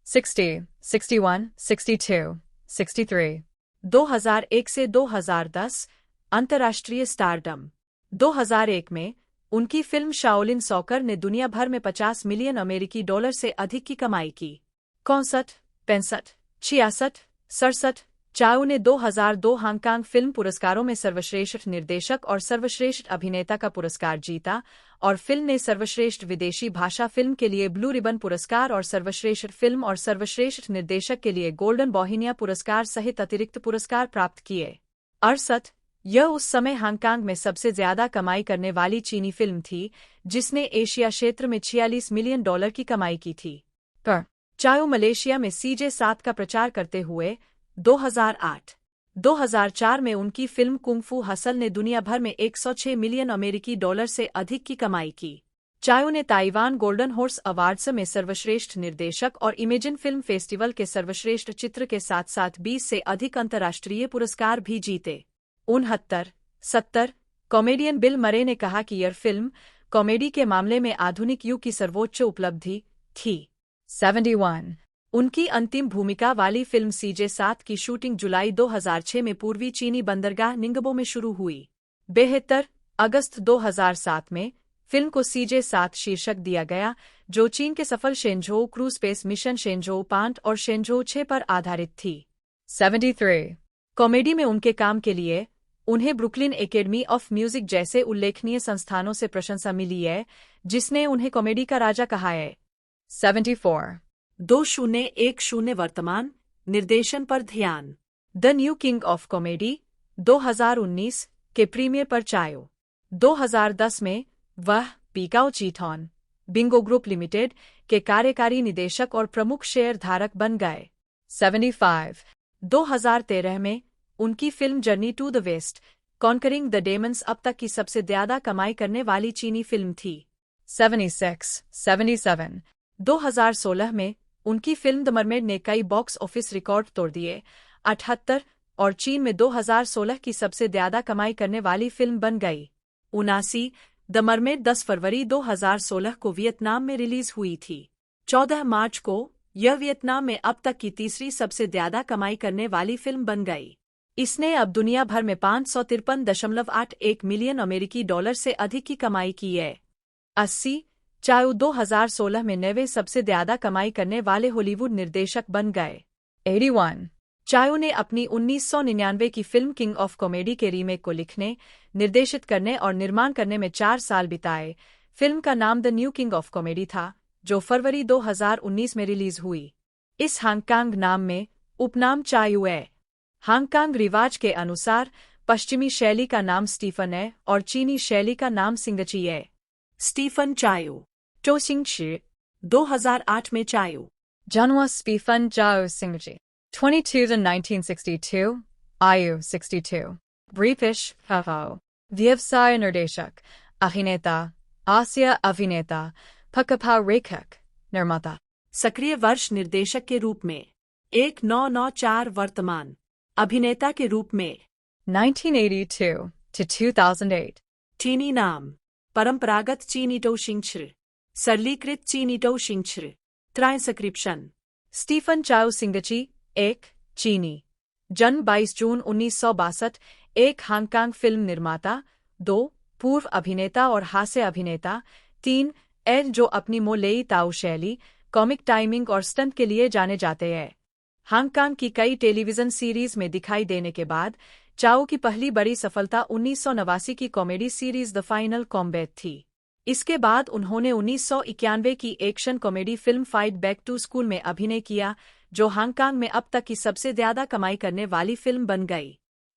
S2: 60, 61, 62, 63 2001 से 2010 अंतर्राष्ट्रीय स्टारडम। 2001 में उनकी फिल्म शाओलिन सॉकर ने दुनिया भर में $50 मिलियन से अधिक की कमाई की। 61, 65, 66, 67 चाउ ने 2002 हांगकांग फिल्म पुरस्कारों में सर्वश्रेष्ठ निर्देशक और सर्वश्रेष्ठ अभिनेता का पुरस्कार जीता और फिल्म ने सर्वश्रेष्ठ विदेशी भाषा फिल्म के लिए ब्लू रिबन पुरस्कार और सर्वश्रेष्ठ फिल्म और सर्वश्रेष्ठ निर्देशक के लिए गोल्डन बोहिनिया पुरस्कार सहित अतिरिक्त पुरस्कार प्राप्त किए। 68 यह उस समय हांगकांग में सबसे ज्यादा कमाई करने वाली चीनी फिल्म थी, जिसने एशिया क्षेत्र में $46 मिलियन की कमाई की थी। पर चाउ मलेशिया में CJ7 का प्रचार करते हुए 2008-2004 में उनकी फिल्म कुंग-फू हसल ने दुनिया भर में $106 मिलियन से अधिक की कमाई की। चाउ ने ताइवान गोल्डन हॉर्स अवार्ड्स में सर्वश्रेष्ठ निर्देशक और इमेजिन फिल्म फेस्टिवल के सर्वश्रेष्ठ चित्र के साथ-साथ 20 से अधिक अंतर्राष्ट्रीय पुरस्कार भी जीते। 69-70 कॉमेडियन बिल मरे ने कहा कि यह फिल्म कॉमेडी के मामले में आधुनिक युग की सर्वोच्च उपलब्धि थी। 71 उनकी अंतिम भूमिका वाली फिल्म CJ7 की शूटिंग जुलाई 2006 में पूर्वी चीनी बंदरगाह निंगबो में शुरू हुई। 72 अगस्त 2007 में फिल्म को CJ7 शीर्षक दिया गया, जो चीन के सफल शेंझोउ क्रू स्पेस मिशन शेंझोउ 5 और शेंझोउ 6 पर आधारित थी। 73 कॉमेडी में उनके काम के लिए उन्हें ब्रुकलिन एकेडमी ऑफ म्यूजिक जैसे उल्लेखनीय संस्थानों से प्रशंसा मिली है, जिसने उन्हें कॉमेडी का राजा कहा है। 74 2010 वर्तमान निर्देशन पर ध्यान। The new king of comedy 2019 के प्रीमियर पर चायो। 2010 में वह पीकाओ चीथॉन बिंगो ग्रुप लिमिटेड के कार्यकारी निदेशक और प्रमुख शेयर धारक बन गए। 75 2013 में उनकी film Journey to the West Conquering the Demons अब तक की सबसे ज्यादा कमाई करने वाली चीनी फिल्म थी। 76 2016 में उनकी फिल्म द मरमेड ने कई बॉक्स ऑफिस रिकॉर्ड तोड़ दिए, 78, और चीन में 2016 की सबसे ज्यादा कमाई करने वाली फिल्म बन गई। 79, द मरमेड 10 फरवरी 2016 को वियतनाम में रिलीज हुई थी। 14 मार्च को यह वियतनाम में अब तक की तीसरी सबसे ज्यादा कमाई करने वाली फिल्म बन गई। इसने अब दुनिया भर में 553.81 मिलियन अमेरिकी डॉलर से अधिक की कमाई की है। 80, चाउ 2016 में 9वें सबसे ज्यादा कमाई करने वाले हॉलीवुड निर्देशक बन गए। 81, चाउ ने अपनी 1999 की फिल्म किंग ऑफ कॉमेडी के रीमेक को लिखने, निर्देशित करने और निर्माण करने में 4 साल बिताए। फिल्म का नाम the new king of comedy था, जो फरवरी 2019 में रिलीज हुई। इस हांगकांग नाम में उपनाम चायू है। हांगकांग रिवाज के अनुसार पश्चिमी शैली का नाम स्टीफन है और चीनी शैली का नाम सिंगची है। स्टीफन चायू चो सिंगची 2008 में चायू
S3: जन्म स्टीफन चाओ सिंगची 22 in 1962, आयु 62, ब्रिटिश हवाओ, व्यवसाय निर्देशक, अभिनेता, आसिया अभिनेता, पकपा रेखक, निर्माता।
S2: सक्रिय वर्ष निर्देशक के रूप में 1994, वर्तमान अभिनेता के रूप में
S3: 1982 to 2008,
S2: चीनी नाम परंपरागत चीनी टो शिंगछ्र, सरलीकृत चीनी टो शिंगछ्र, ट्रांसक्रिप्शन स्टीफन चाओ सिंगची, एक चीनी, जन्म 22 जून 1962, एक हांगकांग फिल्म निर्माता। 2 पूर्व अभिनेता और हास्य अभिनेता। 3 एल जो अपनी मोलेई ताऊ शैली, कॉमिक टाइमिंग और स्टंट के लिए जाने जाते हैं। हांगकांग की कई टेलीविजन सीरीज में दिखाई देने के बाद चाओ की पहली बड़ी सफलता 1989 की comedy series the final Combat थी। इसके बाद उन्होंने 1991 की action comedy film Fight Back to School में अभिनय किया, जो हांगकांग में अब तक की सबसे ज्यादा कमाई करने वाली फिल्म बन गई।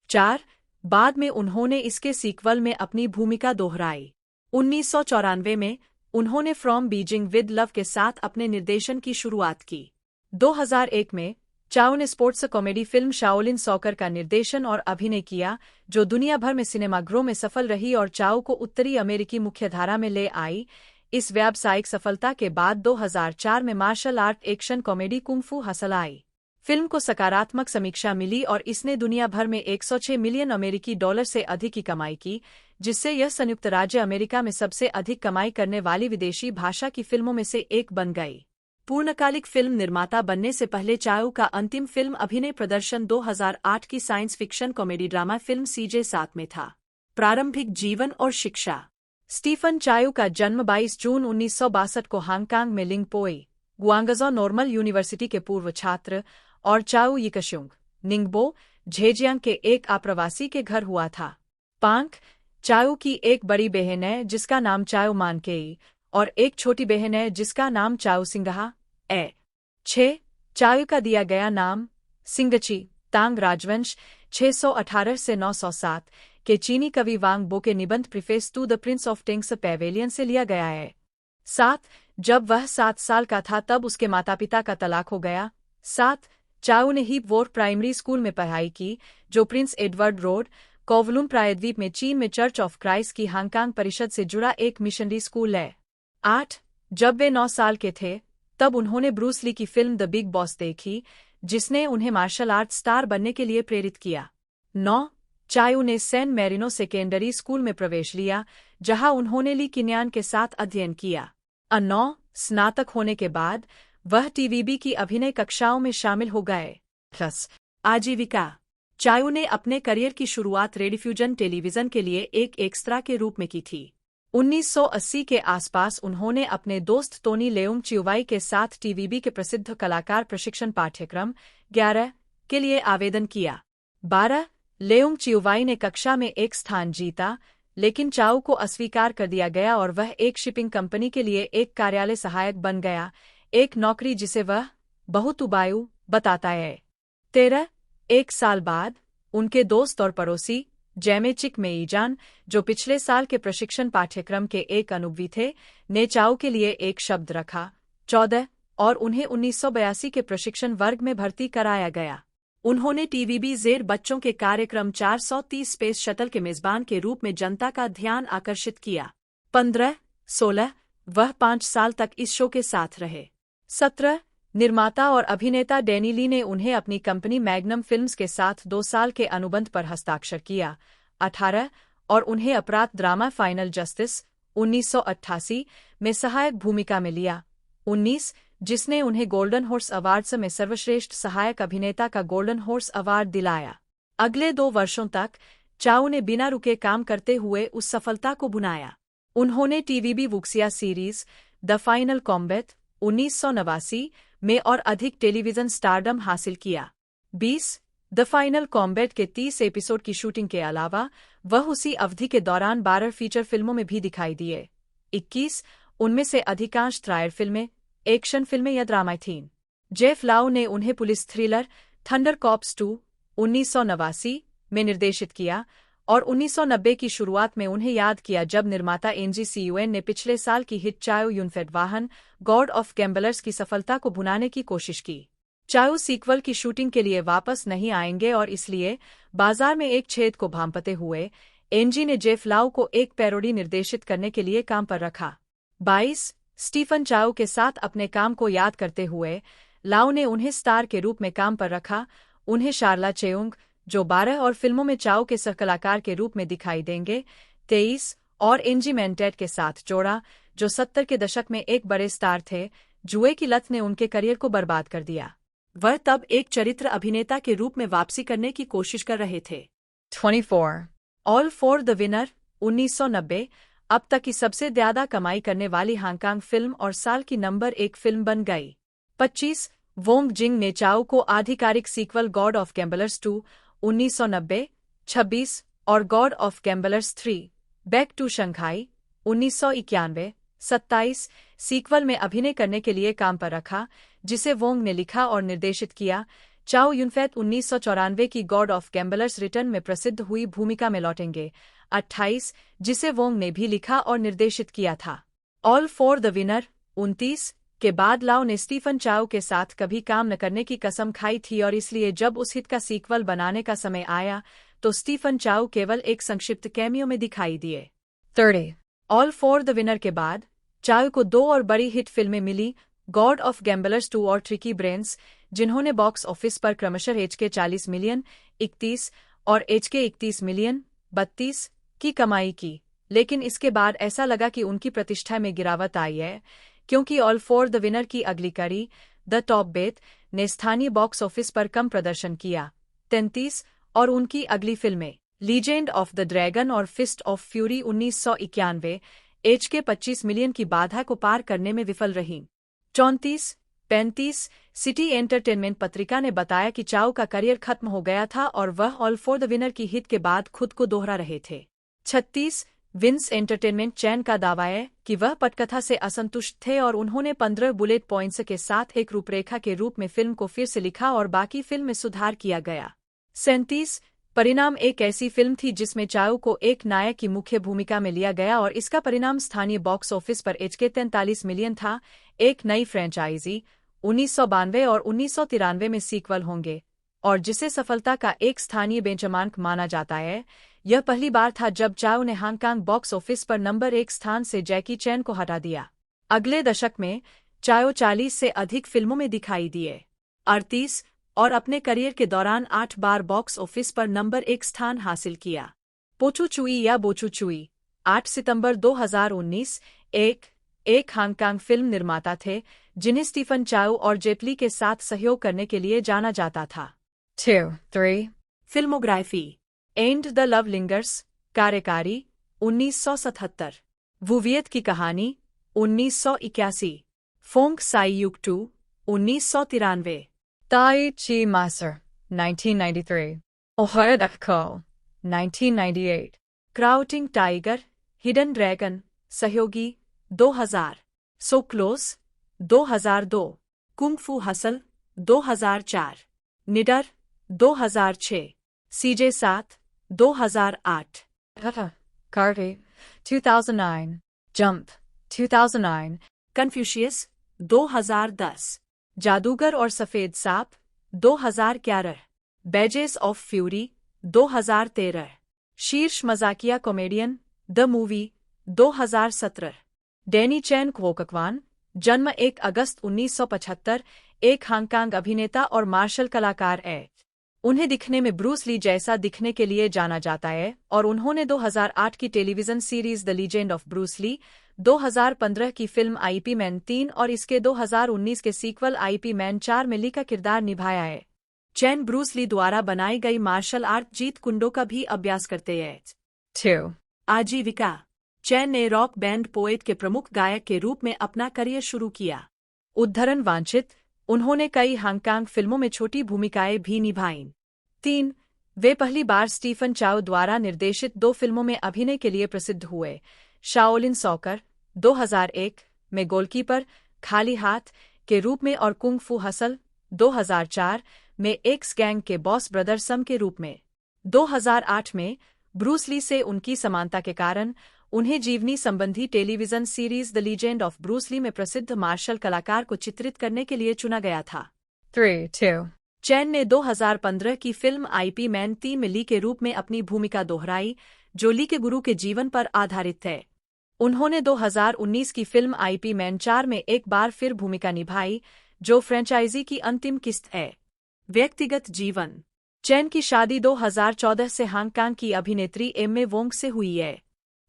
S2: 4 बाद में उन्होंने इसके सीक्वल में अपनी भूमिका दोहराई। 1994 में उन्होंने फ्रॉम बीजिंग विद लव के साथ अपने निर्देशन की शुरुआत की। 2001 में चाओ ने sports comedy film Shaolin soccer का निर्देशन और अभिनय किया, जो दुनिया भर में सिनेमाघरों में सफल रही और चाओ को उत्तरी अमेरिकी मुख्यधारा में ले आई। इस व्यावसायिक सफलता के बाद 2004 में martial art action comedy kung fu hustle आई। फिल्म को सकारात्मक समीक्षा मिली और इसने दुनिया भर में 106 मिलियन अमेरिकी डॉलर से अधिक की कमाई की, जिससे यह संयुक्त राज्य अमेरिका में सबसे अधिक कमाई करने वाली विदेशी भाषा की फिल्मों में से एक बन गई। पूर्णकालिक फिल्म निर्माता बनने से पहले चाओ का अंतिम फिल्म अभिनय प्रदर्शन 2008 की science fiction comedy drama film CJ7 में था। प्रारंभिक जीवन और शिक्षा। स्टीफन चाओ का जन्म 22 जून 1962 को हांगकांग में लिंगपोई, गुआंगजो नॉर्मल यूनिवर्सिटी के पूर्व छात्र और चाओ यिकशुंग, निंगबो, झेजियांग के एक आप्रवासी के घर हुआ था। पांक चाओ की एक बड़ी बहन है जिसका नाम चाओ मानकेई और एक छोटी बहन है जिसका नाम चाओ सिंगहा है। 6 चाओ का दिया गया नाम सिंगची तांग राजवंश 618 से 907 के चीनी कवि वांग बो के निबंध preface to the prince of Teng's pavilion से लिया गया है। 7 जब वह 7 साल का था तब उसके माता पिता का तलाक हो गया। 7 चाओ ने हीप वोर प्राइमरी स्कूल में पढ़ाई की, जो प्रिंस एडवर्ड रोड, कोवलून प्रायद्वीप में चीन में चर्च ऑफ क्राइस्ट की हांगकांग परिषद से जुड़ा एक मिशनरी स्कूल है। 8 जब वे 9 साल के थे तब उन्होंने ब्रूस ली की फिल्म द बिग बॉस देखी, जिसने उन्हें मार्शल आर्ट स्टार बनने के लिए प्रेरित किया। 9 चाओ ने सैन मैरिनो सेकेंडरी स्कूल में प्रवेश लिया, जहां उन्होंने ली किन्यान के साथ अध्ययन किया। 9 स्नातक होने के बाद वह टीवीबी की अभिनय कक्षाओं में शामिल हो गए। आजीविका। चाओ ने अपने करियर की शुरुआत रेडिफ्यूजन टेलीविजन के लिए एक एक्स्ट्रा के रूप में की थी। 1980 के आसपास उन्होंने अपने दोस्त टोनी लेओंग चिउवाई के साथ टीवीबी के प्रसिद्ध कलाकार प्रशिक्षण पाठ्यक्रम 11 के लिए आवेदन किया। 12 लेओंग चिउवाई ने कक्षा में एक स्थान जीता, लेकिन चाओ को अस्वीकार कर दिया गया और वह एक शिपिंग कंपनी के लिए एक कार्यालय सहायक बन गया, एक नौकरी जिसे वह बहुत उबाऊ बताता है। 13 एक साल बाद उनके दोस्त और पड़ोसी जैमे चिक मेईजान, जो पिछले साल के प्रशिक्षण पाठ्यक्रम के एक अनुभवी थे, ने चाओ के लिए एक शब्द रखा। 14 और उन्हें 1982 के प्रशिक्षण वर्ग में भर्ती कराया गया। उन्होंने टीवीबी जेर बच्चों के कार्यक्रम 430 स्पेस शटल के मेजबान के रूप में जनता का ध्यान आकर्षित किया। 15 16 वह 5 साल तक इस शो के साथ रहे। 17 निर्माता और अभिनेता डैनी ली ने उन्हें अपनी कंपनी मैग्नम फिल्म्स के साथ 2 साल के अनुबंध पर हस्ताक्षर किया। 18 और उन्हें अपराध ड्रामा फाइनल जस्टिस 1988 में सहायक भूमिका में लिया। 19 जिसने उन्हें गोल्डन हॉर्स अवार्ड्स में सर्वश्रेष्ठ सहायक अभिनेता का गोल्डन हॉर्स अवार्ड दिलाया। अगले 2 वर्षों तक चाउ ने बिना रुके काम करते हुए उस सफलता को बुनाया। उन्होंने TV wuxia series the final combat 1989 में और अधिक टेलीविजन स्टारडम हासिल किया। 20 द फाइनल कॉम्बैट के 30 एपिसोड की शूटिंग के अलावा वह उसी अवधि के दौरान 12 फीचर फिल्मों में भी दिखाई दिए। 21 उनमें से अधिकांश थ्रायर फिल्में, एक्शन फिल्में या ड्रामा थीं। जेफ लाउ ने उन्हें पुलिस थ्रिलर थंडर कॉप्स 2 1989 में निर्देशित किया और 1990 की शुरुआत में उन्हें याद किया जब निर्माता एनजीसीयूएन ने पिछले साल की हिट चाओ यूनफेट वाहन गॉड ऑफ गैम्बलर्स की सफलता को भुनाने की कोशिश की। चाओ सीक्वल की शूटिंग के लिए वापस नहीं आएंगे और इसलिए बाजार में एक छेद को भांपते हुए एनजी ने जेफ लाउ को एक पैरोडी निर्देशित करने के लिए काम पर रखा। 22 स्टीफन चाओ के साथ अपने काम को याद करते हुए लाउ ने उन्हें स्टार के रूप में काम पर रखा। उन्हें शार्ला चेउंग जो 12 और फिल्मों में चाओ के सहकलाकार के रूप में दिखाई देंगे 23 और एनजी मेंटेट के साथ जोड़ा जो 70 के दशक में एक बड़े स्टार थे। जुए की लत ने उनके करियर को बर्बाद कर दिया। वह तब एक चरित्र अभिनेता के रूप में वापसी करने की कोशिश कर रहे थे।
S3: 24
S2: ऑल फॉर द विनर 1990 अब तक की सबसे ज्यादा कमाई करने वाली हांगकांग फिल्म और साल की नंबर 1 फिल्म बन गई। 25 वोंग जिंग ने चाओ को आधिकारिक सीक्वल गॉड ऑफ गैम्बलर्स 2 1990, 26 और God of Gamblers 3 Back to Shanghai 1991, 27 sequel में अभिनय करने के लिए काम पर रखा जिसे वोंग ने लिखा और निर्देशित किया। चाओ यूनफेट 1994 की गॉड ऑफ गैम्बलर्स रिटर्न में प्रसिद्ध हुई भूमिका में लौटेंगे। 28 जिसे वोंग ने भी लिखा और निर्देशित किया था। ऑल फॉर द विनर 29 के बाद लाउ ने स्टीफन चाओ के साथ कभी काम न करने की कसम खाई थी और इसलिए जब उस हिट का सीक्वल बनाने का समय आया तो स्टीफन चाओ केवल एक संक्षिप्त कैमियो में दिखाई दिए।
S3: 30
S2: ऑल फॉर द विनर के बाद चाओ को 2 और बड़ी हिट फिल्में मिली, गॉड ऑफ गैम्बलर्स 2 और ट्रिकी ब्रेन्स, जिन्होंने बॉक्स ऑफिस पर क्रमशः एचके 40 मिलियन 31 और एचके 31 मिलियन 32 की कमाई की। लेकिन इसके बाद ऐसा लगा कि उनकी प्रतिष्ठा में गिरावट आई है क्योंकि ऑल फॉर द विनर की अगली कड़ी द टॉप बेट ने स्थानीय बॉक्स ऑफिस पर कम प्रदर्शन किया 33 और उनकी अगली फिल्में लीजेंड ऑफ द ड्रैगन और Fist of Fury 1991 HK 25 million की बाधा को पार करने में विफल रहीं। 34-35 सिटी एंटरटेनमेंट पत्रिका ने बताया कि चाओ का करियर खत्म हो गया था और वह ऑल फॉर द विनर की हिट के बाद खुद को दोहरा रहे थे। 36 विंस एंटरटेनमेंट चैन का दावा है कि वह पटकथा से असंतुष्ट थे और उन्होंने 15 बुलेट पॉइंट्स के साथ एक रूपरेखा के रूप में फिल्म को फिर से लिखा और बाकी फिल्म में सुधार किया गया। 37 परिणाम एक ऐसी फिल्म थी जिसमें चाओ को एक नायक की मुख्य भूमिका में लिया गया और इसका परिणाम स्थानीय बॉक्स ऑफिस पर एचके 43 मिलियन था। एक नई फ्रेंचाइजी 1992 और 1993 में सीक्वल होंगे और जिसे सफलता का एक स्थानीय बेंचमार्क माना जाता है। यह पहली बार था जब चाओ ने हांगकांग बॉक्स ऑफिस पर नंबर 1 स्थान से जैकी चैन को हटा दिया। अगले दशक में चाओ 40 से अधिक फिल्मों में दिखाई दिए 38 और अपने करियर के दौरान 8 बार बॉक्स ऑफिस पर नंबर 1 स्थान हासिल किया। पोचू चुई या बोचू चुई 8 सितंबर 2019 एक हांगकांग फिल्म निर्माता थे जिन्हें स्टीफन चाओ और जेटली के साथ सहयोग करने के लिए जाना जाता था।
S3: 2-3
S2: filmography and the love lingers कार्यकारी 1977, वुवियत की कहानी 1981, फोंग साई युग 2 1993,
S3: Tai Chi Maser 1993, Ohara Ko 1998,
S2: crouching tiger hidden dragon सहयोगी 2000, so close 2002, kung fu hustle 2004, निडर 2006, सीजे 7 2008,
S3: Cardi 2009, Jump 2009,
S2: कन्फ्यूशियस 2010, जादूगर और सफेद सांप 2011, बैजेस ऑफ फ्यूरी 2013, शीर्ष मजाकिया कॉमेडियन द मूवी 2017, डैनी चैन क्वोककवान जन्म 1 अगस्त 1975 एक हांगकांग अभिनेता और मार्शल कलाकार है। उन्हें दिखने में ब्रूस ली जैसा दिखने के लिए जाना जाता है और उन्होंने 2008 की television series the legend of Bruce Lee, 2015 की फिल्म आईपी मैन 3 और इसके 2019 के सीक्वल आईपी मैन 4 में ली का किरदार निभाया है। चैन ब्रूस ली द्वारा बनाई गई मार्शल आर्ट जीत कुंडो का भी अभ्यास करते हैं।
S3: 2.
S2: आजीविका। चैन ने रॉक बैंड पोएट के प्रमुख गायक के रूप में अपना करियर शुरू किया। उद्धरण वांछित, उन्होंने कई हांगकांग फिल्मों में छोटी भूमिकाएं भी निभाईं। 3. वे पहली बार स्टीफन चाओ द्वारा निर्देशित 2 फिल्मों में अभिनय के लिए प्रसिद्ध हुए। शाओलिन सॉकर 2001 में गोलकीपर खाली हाथ के रूप में और कुंग फू हसल 2004 में एक्स गैंग के बॉस ब्रदर सम के रूप में। 2008 में ब्रूस ली से उनकी समानता के कारण उन्हें जीवनी संबंधी television series the legend of Bruce Lee में प्रसिद्ध मार्शल कलाकार को चित्रित करने के लिए चुना गया था।
S3: 3-2.
S2: चैन ने 2015 की फिल्म आईपी मैन 3 में ली के रूप में अपनी भूमिका दोहराई, जो ली के गुरु के जीवन पर आधारित है। उन्होंने 2019 की फिल्म आईपी मैन 4 में एक बार फिर भूमिका निभाई, जो फ्रेंचाइजी की अंतिम किस्त है। व्यक्तिगत जीवन। चैन की शादी 2014 से हांगकांग की अभिनेत्री एम्मे वोंग से हुई है।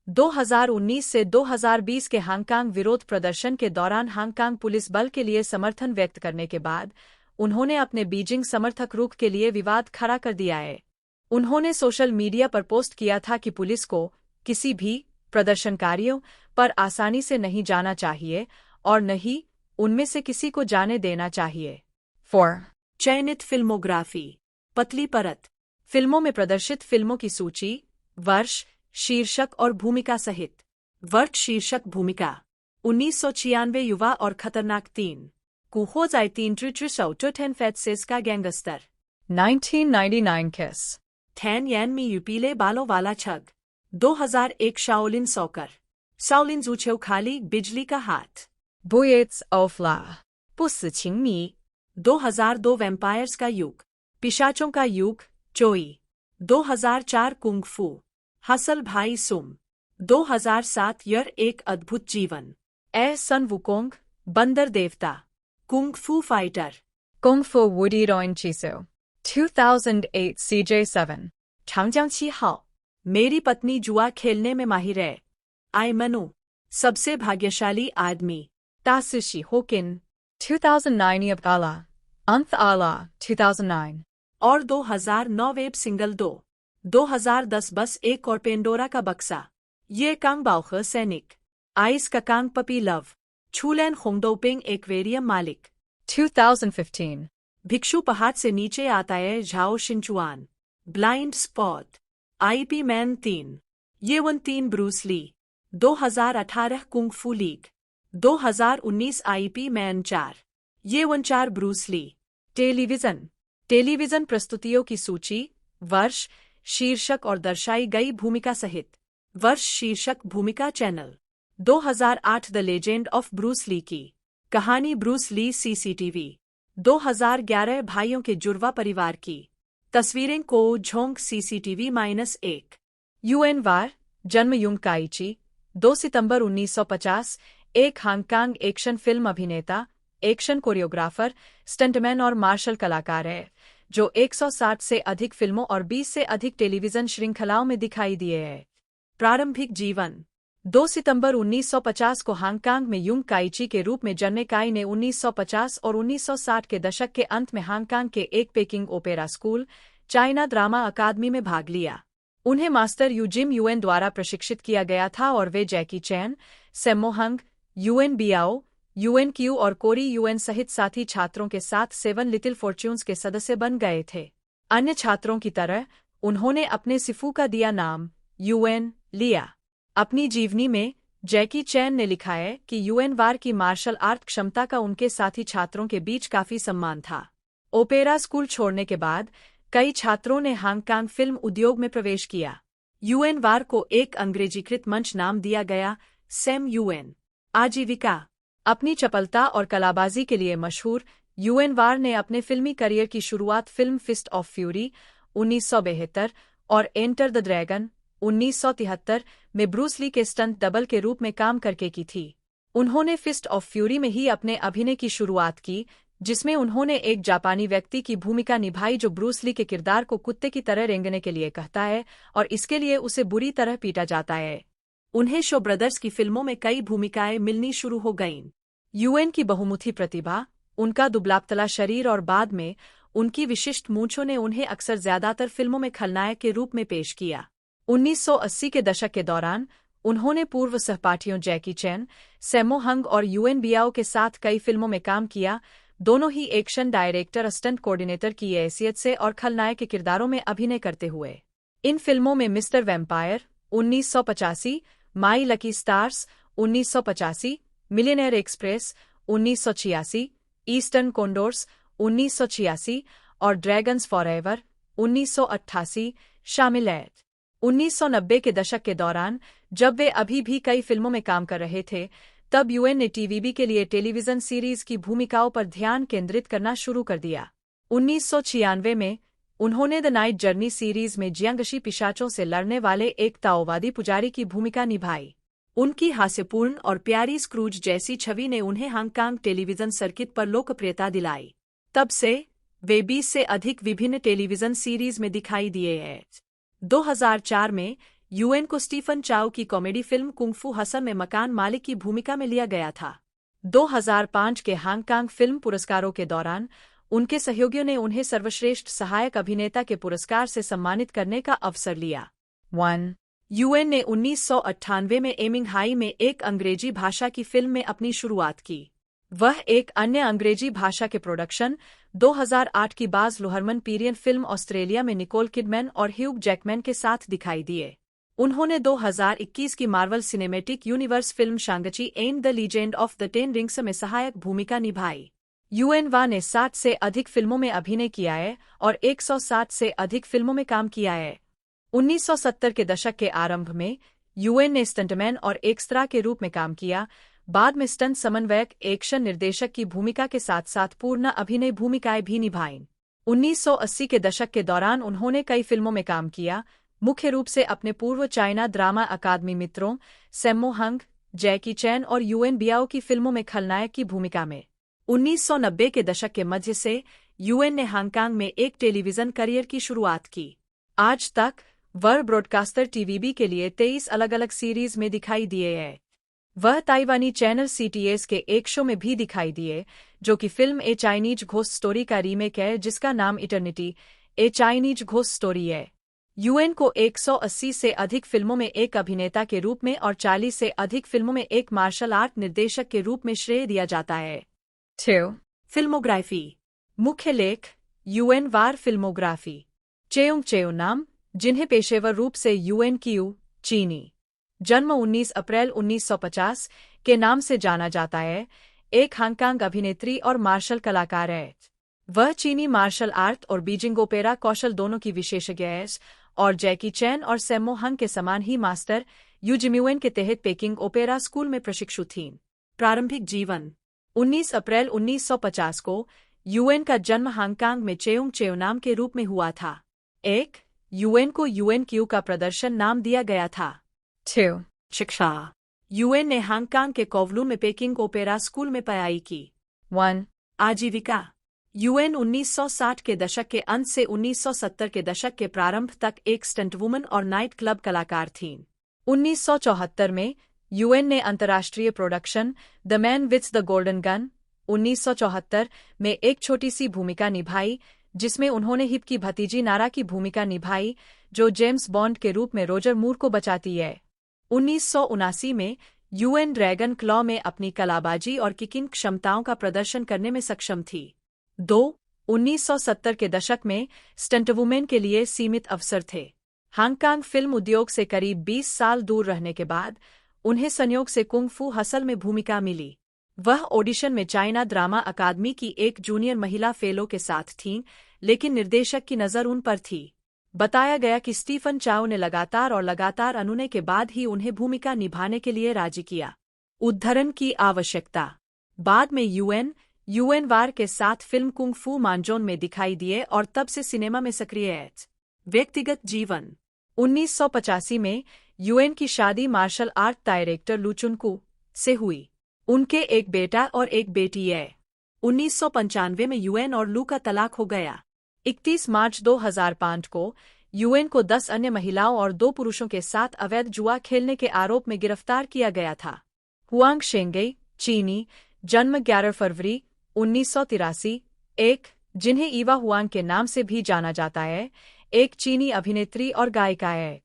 S2: 2019 से 2020 के हांगकांग विरोध प्रदर्शन के दौरान हांगकांग पुलिस बल के लिए समर्थन व्यक्त करने के बाद उन्होंने अपने बीजिंग समर्थक रुख के लिए विवाद खड़ा कर दिया है। उन्होंने सोशल मीडिया पर पोस्ट किया था कि पुलिस को किसी भी प्रदर्शनकारियों पर आसानी से नहीं जाना चाहिए और न ही उनमें से किसी को जाने देना चाहिए।
S3: 4.
S2: चयनित फिल्मोग्राफी। पतली परत। फिल्मों में प्रदर्शित फिल्मों की सूची, वर्ष, शीर्षक और भूमिका सहित। वर्ष शीर्षक भूमिका 1996 युवा और खतरनाक 3 कुहो जाए 3 ट्रिट्रिसौटोटेन फैटसेस का गैंगस्टर।
S3: 1999 Kiss.
S2: 10 यैन में यूपीले बालों वाला छग। 2001 शाओलिन सॉकर। शाओलिन जूछेव खाली बिजली का हाथ।
S3: Bullets of La.
S2: 不死情迷 2002 वैम्पायर्स का युग। पिशाचों का युग चोई। 2004 कुंग फू हसल भाई सुम। 2007 यर एक अद्भुत जीवन। ए सन वुकोंग बंदर देवता। कुंग फू fighter.
S3: Kung Fu Wudi Roin Chisu. 2008 CJ7.
S2: 长江七号 मेरी पत्नी जुआ खेलने में माहिर है। आई मनु सबसे भाग्यशाली आदमी। तासुशी होकिन
S3: 2009 Yabala. Anth Allah. 2009.
S2: और 2009 वेब सिंगल 2। 2010 बस एक और पेंडोरा का बक्सा। ये कांग बाउख सैनिक। आइस का कांग पपी लव। छूलैन खोंगडोपिंग एक्वेरियम मालिक।
S3: 2015.
S2: भिक्षु पहाड़ से नीचे आता है Zhao Xinchuan. Blind spot. IP Man 3 ये वन 3 Bruce Lee. 2018 kung fu league. 2019 IP Man 4 ये वन 4 ब्रूस ली। टेलीविजन। टेलीविजन प्रस्तुतियों की सूची, वर्ष, शीर्षक और दर्शाई गई भूमिका सहित। वर्ष शीर्षक भूमिका channel. 2008 the Legend of Bruce Lee की कहानी ब्रूस ली सीसीटीवी। 2011 भाइयों के जुड़वा परिवार की तस्वीरें को झोंक सीसीटीवी -1। यूएन वार जन्म युंग काइची 2 सितंबर 1950 एक हांगकांग एक्शन फिल्म अभिनेता, एक्शन कोरियोग्राफर, स्टंटमैन और मार्शल कलाकार है, जो 160 से अधिक फिल्मों और 20 से अधिक टेलीविजन श्रृंखलाओं में दिखाई दिए है। प्रारंभिक जीवन। 2 सितंबर 1950 को हांगकांग में युंग काइची के रूप में जन्मे काई ने 1950 और 1960 के दशक के अंत में हांगकांग के एक Peking opera school, China drama अकादमी में भाग लिया। उन्हें मास्टर यू जिम यूएन द्वारा प्रशिक्षित किया गया था और वे जैकी चैन, सेम्मो हंग, यूएन बियाओ, यूएन क्यू और कोरी यूएन सहित साथी छात्रों के साथ 7 लिटिल फॉर्च्यून्स के सदस्य बन गए थे। अन्य छात्रों की तरह उन्होंने अपने सिफू का दिया नाम यूएन लिया। अपनी जीवनी में जैकी चैन ने लिखा है कि यूएन वार की मार्शल आर्ट क्षमता का उनके साथी छात्रों के बीच काफी सम्मान था। ओपेरा स्कूल छोड़ने के बाद कई छात्रों ने हांगकांग फिल्म उद्योग में प्रवेश किया। यूएन वार को एक अंग्रेजीकृत मंच नाम दिया गया, सेम यूएन। आजीविका। अपनी चपलता और कलाबाजी के लिए मशहूर, यूएन वार ने अपने फिल्मी करियर की शुरुआत फिल्म फिस्ट ऑफ फ्यूरी 1972 और एंटर द ड्रैगन 1973 में ब्रूस ली के स्टंट डबल के रूप में काम करके की थी। उन्होंने फिस्ट ऑफ फ्यूरी में ही अपने अभिनय की शुरुआत की, जिसमें उन्होंने एक जापानी व्यक्ति की भूमिका निभाई जो ब्रूस ली के किरदार को कुत्ते की तरह रेंगने के लिए कहता है और इसके लिए उसे बुरी तरह पीटा जाता है।
S4: उन्हें शो ब्रदर्स की फिल्मों में कई भूमिकाएं मिलनी शुरू हो गईं।
S2: यूएन की बहुमुखी प्रतिभा, उनका दुबलापतला शरीर और बाद में उनकी विशिष्ट मूंछों ने उन्हें अक्सर ज्यादातर फिल्मों में खलनायक के रूप में पेश किया। 1980 के दशक के दौरान उन्होंने पूर्व सहपाठियों जैकी चैन, सैमो हंग और यूएन बियाओ के साथ कई फिल्मों में काम किया, दोनों ही एक्शन डायरेक्टर स्टंट कोऑर्डिनेटर की हैसियत से और खलनायक के किरदारों में अभिनय करते हुए। इन फिल्मों में mister vampire 1985, my lucky stars 1985, millionaire express 1986, eastern condors 1986 और ड्रैगन्स फॉरएवर 1988 शामिल हैं। 1990 के दशक के दौरान, जब वे अभी भी कई फिल्मों में काम कर रहे थे, तब यूएन ने टीवीबी के लिए टेलीविजन सीरीज की भूमिकाओं पर ध्यान केंद्रित करना शुरू कर दिया। 1996 में उन्होंने द नाइट जर्नी सीरीज में जियांगशी पिशाचों से लड़ने वाले एक ताओवादी पुजारी की भूमिका निभाई।
S4: उनकी हास्यपूर्ण और प्यारी स्क्रूज जैसी छवि ने उन्हें हांगकांग टेलीविजन सर्किट पर लोकप्रियता दिलाई। तब से वे 20 से अधिक विभिन्न टेलीविजन सीरीज में दिखाई दिए हैं। 2004 में यूएन को स्टीफन चाओ की कॉमेडी फिल्म कुंग-फू हसल में मकान मालिक की भूमिका में लिया गया था। 2005 के हांगकांग फिल्म पुरस्कारों के दौरान उनके सहयोगियों ने उन्हें सर्वश्रेष्ठ सहायक अभिनेता के पुरस्कार से सम्मानित करने का अवसर लिया। 1 यूएन ने 1998 में एमिंग हाई में एक अंग्रेजी भाषा की फिल्म में अपनी शुरुआत की। वह एक अन्य अंग्रेजी भाषा के प्रोडक्शन 2008 की Baz Luhrmann period film Australia में निकोल किडमैन और ह्यूग जैकमैन के साथ दिखाई दिए। उन्होंने 2021 की Marvel cinematic universe film Shang Chi and the legend of the 10 rings में सहायक भूमिका निभाई। यूएन वा ने 60 से अधिक फिल्मों में अभिनय किया है और 160 से अधिक फिल्मों में काम किया है। 1970 के दशक के आरंभ में यूएन ने स्टंटमैन और एक्स्ट्रा के रूप में काम किया, बाद में स्टंट समन्वयक, एक्शन निर्देशक की भूमिका के साथ साथ पूर्ण अभिनय भूमिकाएं भी निभाईं। 1980 के दशक के दौरान उन्होंने कई फिल्मों में काम किया, मुख्य रूप से अपने पूर्व चाइना ड्रामा अकादमी मित्रों सैमो हंग, जैकी चैन और यूएन बियाओ की फिल्मों में खलनायक की भूमिका में। 1990 के दशक के मध्य से यूएन ने हांगकांग में एक टेलीविजन करियर की शुरुआत की। आज तक वह ब्रॉडकास्टर टीवीबी के लिए 23 अलग-अलग सीरीज में दिखाई दिए हैं। वह ताइवानी चैनल सीटीएस के एक शो में भी दिखाई दिए, जो कि फिल्म ए चाइनीज घोस्ट स्टोरी का रीमेक है जिसका नाम eternity a Chinese ghost story है। यूएन को 180 से अधिक फिल्मों में एक अभिनेता के रूप में और 40 से अधिक फिल्मों में एक मार्शल आर्ट निर्देशक के रूप में श्रेय दिया जाता है।
S3: 2.
S4: फिल्मोग्राफी।
S2: मुख्य लेख यूएन वार फिल्मोग्राफी। चेयोंग चेओ नाम, जिन्हें पेशेवर रूप से यूएन क्यू चीनी, जन्म 19 अप्रैल 1950 के नाम से जाना जाता है, एक हांगकांग अभिनेत्री और मार्शल कलाकार है। वह चीनी मार्शल आर्ट और बीजिंग ओपेरा कौशल दोनों की विशेषज्ञ है और जैकी चैन और सैमो हंग के समान ही मास्टर यूजिम्यूएन के तहत पेकिंग ओपेरा स्कूल में प्रशिक्षु थीं।
S4: प्रारंभिक जीवन।
S2: 19 अप्रैल 1950 को यूएन का जन्म हांगकांग में चेयोंग चेओ नाम के रूप में हुआ था। यूएन को यूएन क्यू का प्रदर्शन नाम दिया गया था।
S3: 2.
S4: शिक्षा। यूएन ने हांगकांग के कोवलून में पेकिंग ओपेरा स्कूल में पढ़ाई की।
S3: 1.
S4: आजीविका। यूएन 1960 के दशक के अंत से 1970 के दशक के प्रारंभ तक एक स्टंट वुमन और नाइट क्लब कलाकार थीं।
S2: 1974 में यूएन ने अंतर्राष्ट्रीय production the man with the golden gun 1974 में एक छोटी सी भूमिका निभाई, जिसमें उन्होंने हिप की भतीजी नारा की भूमिका निभाई, जो जेम्स बॉन्ड के रूप में रोजर मूर को बचाती है। 1979 में यूएन ड्रैगन क्लॉ में अपनी कलाबाजी और किकिंग क्षमताओं का प्रदर्शन करने में सक्षम थी। 1970 के दशक में स्टंट वुमेन के लिए सीमित अवसर थे। हांगकांग फिल्म उद्योग से करीब 20 साल दूर रहने के बाद उन्हें संयोग से कुंग-फू हसल में भूमिका मिली। वह ऑडिशन में चाइना ड्रामा अकादमी की एक जूनियर महिला फेलो के साथ थीं, लेकिन निर्देशक की नज़र उन पर थी। बताया गया कि स्टीफन चाओ ने लगातार अनुनय के बाद ही उन्हें भूमिका निभाने के लिए राजी किया। उद्धरण की आवश्यकता। बाद में यूएन वार के साथ फिल्म कुंग-फू मांजोन में दिखाई दिए और तब से सिनेमा में सक्रिय है।
S4: व्यक्तिगत जीवन।
S2: 1985 में यूएन की शादी मार्शल आर्ट डायरेक्टर लू चुन कू से हुई। उनके एक बेटा और एक बेटी है।
S4: 1995 में यूएन और लू का तलाक हो गया।
S2: 31 मार्च 2005 को यूएन को 10 अन्य महिलाओं और 2 पुरुषों के साथ अवैध जुआ खेलने के आरोप में गिरफ्तार किया गया था। हुआंग शेंगई, चीनी, जन्म 11 फरवरी 1983, एक, जिन्हें ईवा हुआंग के नाम से भी जाना जाता है, एक चीनी अभिनेत्री और गायिका है।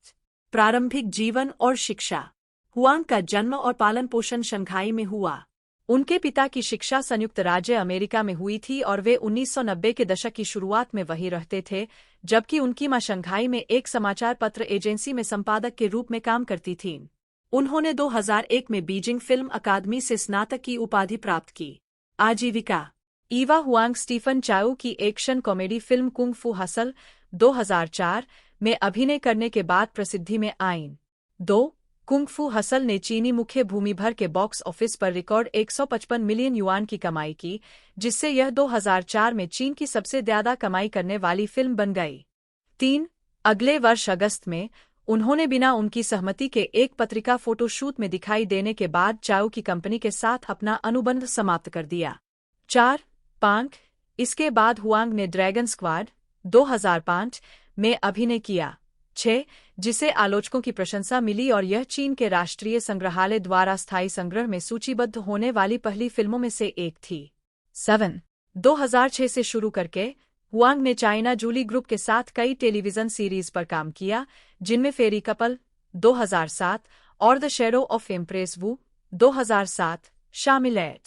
S4: प्रारंभिक जीवन और शिक्षा। हुआंग का जन्म और पालन पोषण शंघाई में हुआ।
S2: उनके पिता की शिक्षा संयुक्त राज्य अमेरिका में हुई थी और वे 1990 के दशक की शुरुआत में वहीं रहते थे, जबकि उनकी मां शंघाई में एक समाचार पत्र एजेंसी में संपादक के रूप में काम करती थीं। उन्होंने 2001 में बीजिंग फिल्म अकादमी से स्नातक की उपाधि प्राप्त की। आजीविका। ईवा हुआंग स्टीफन चाउ की action comedy film kung fu hustle 2004 में अभिनय करने के बाद प्रसिद्धि में आईं। 2. कुंग फू हसल ने चीनी मुख्य भूमि भर के बॉक्स ऑफिस पर रिकॉर्ड 155 मिलियन युआन की कमाई की, जिससे यह 2004 में चीन की सबसे ज्यादा कमाई करने वाली फिल्म बन गई। 3. अगले वर्ष अगस्त में उन्होंने बिना उनकी सहमति के एक पत्रिका फोटोशूट में दिखाई देने के बाद चाउ की कंपनी के साथ अपना अनुबंध समाप्त कर दिया। 4. पांक। इसके बाद हुआंग ने ड्रैगन स्क्वाड 2005 में अभिनय किया। 6. जिसे आलोचकों की प्रशंसा मिली और यह चीन के राष्ट्रीय संग्रहालय द्वारा स्थायी संग्रह में सूचीबद्ध होने वाली पहली फिल्मों में से एक थी। 7. 2006 से शुरू करके हुआंग ने चाइना जूली ग्रुप के साथ कई टेलीविजन सीरीज पर काम किया, जिनमें फेरी कपल 2007 और द शैडो ऑफ एम्प्रेस वू 2007 शामिल है।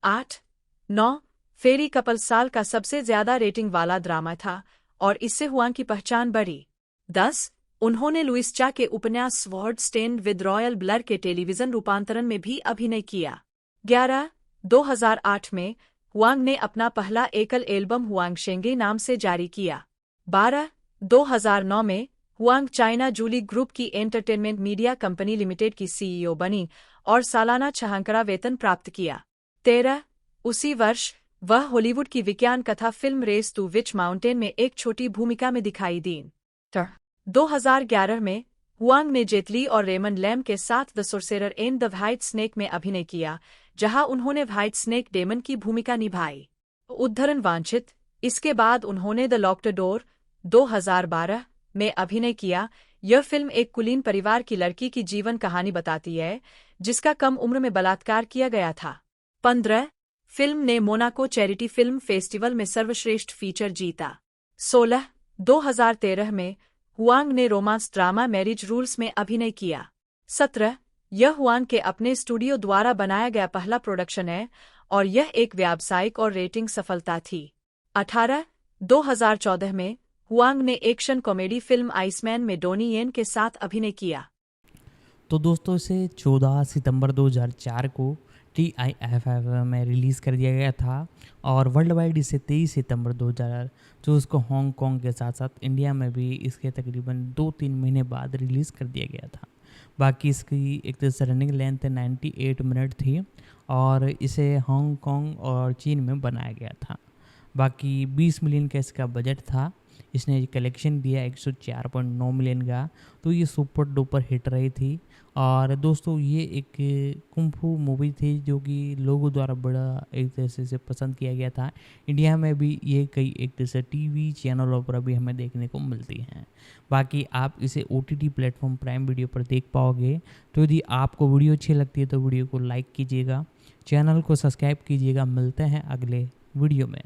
S2: 8. 9. फेरी कपल साल का सबसे ज्यादा रेटिंग वाला ड्रामा था और इससे हुआंग की पहचान बढ़ी। 10. उन्होंने लुइस चा के उपन्यास Sword Stained with Royal Blood के टेलीविजन रूपांतरण में भी अभिनय किया। 11. 2008 में हुआंग ने अपना पहला एकल एल्बम हुआंग शेंगे नाम से जारी किया। 12. 2009 में हुआंग चाइना जूली ग्रुप की एंटरटेनमेंट मीडिया कंपनी लिमिटेड की सीईओ बनी और सालाना 6 अंकड़ा वेतन प्राप्त किया। 13. उसी वर्ष वह हॉलीवुड की विज्ञान कथा film Race to Witch Mountain में एक छोटी भूमिका में दिखाई दी। 2011 में हुआंग ने जेटली और रेमंड लैम के साथ the sorcerer and the white snake में अभिनय किया, जहां उन्होंने व्हाइट स्नेक डेमन की भूमिका निभाई। उद्धरण वांछित। इसके बाद उन्होंने द लॉक्ड डोर 2012 में अभिनय किया। यह फिल्म एक कुलीन परिवार की लड़की की जीवन कहानी बताती है, जिसका कम उम्र में बलात्कार किया गया था। 15. फिल्म ने मोनाको चैरिटी फिल्म फेस्टिवल में सर्वश्रेष्ठ फीचर जीता। 16. 2013 में हुआंग ने रोमांस ड्रामा मैरिज रूल्स में अभिनय किया। 17. यह हुआंग के अपने स्टूडियो द्वारा बनाया गया पहला प्रोडक्शन है और यह एक व्यावसायिक और रेटिंग सफलता थी। 18. 2014 में हुआंग ने एक्शन कॉमेडी फिल्म आइसमैन में डोनी येन के साथ अभिनय किया।
S1: तो दोस्तों इसे 14 सितंबर 2004 को TIFF में रिलीज़ कर दिया गया था और वर्ल्ड वाइड इसे 23 सितंबर 2000 जो उसको हांगकांग के साथ साथ इंडिया में भी इसके तकरीबन 2-3 महीने बाद रिलीज़ कर दिया गया था। बाकी इसकी एक तरह से रनिंग लेंथ 98 मिनट थी और इसे हांगकांग और चीन में बनाया गया था। बाकी 20 मिलियन का इसका बजट था। इसने कलेक्शन दिया 104.9 मिलियन का, तो ये सुपर डुपर हिट रही थी। और दोस्तों ये एक कुंफू मूवी थी जो कि लोगों द्वारा बड़ा एक तरह से पसंद किया गया था। इंडिया में भी ये कई एक तरह से टीवी चैनलों पर भी हमें देखने को मिलती हैं। बाकी आप इसे OTT प्लेटफॉर्म प्राइम वीडियो पर देख पाओगे। तो यदि आपको वीडियो अच्छी लगती है तो वीडियो को लाइक कीजिएगा, चैनल को सब्सक्राइब कीजिएगा। मिलते हैं अगले वीडियो में।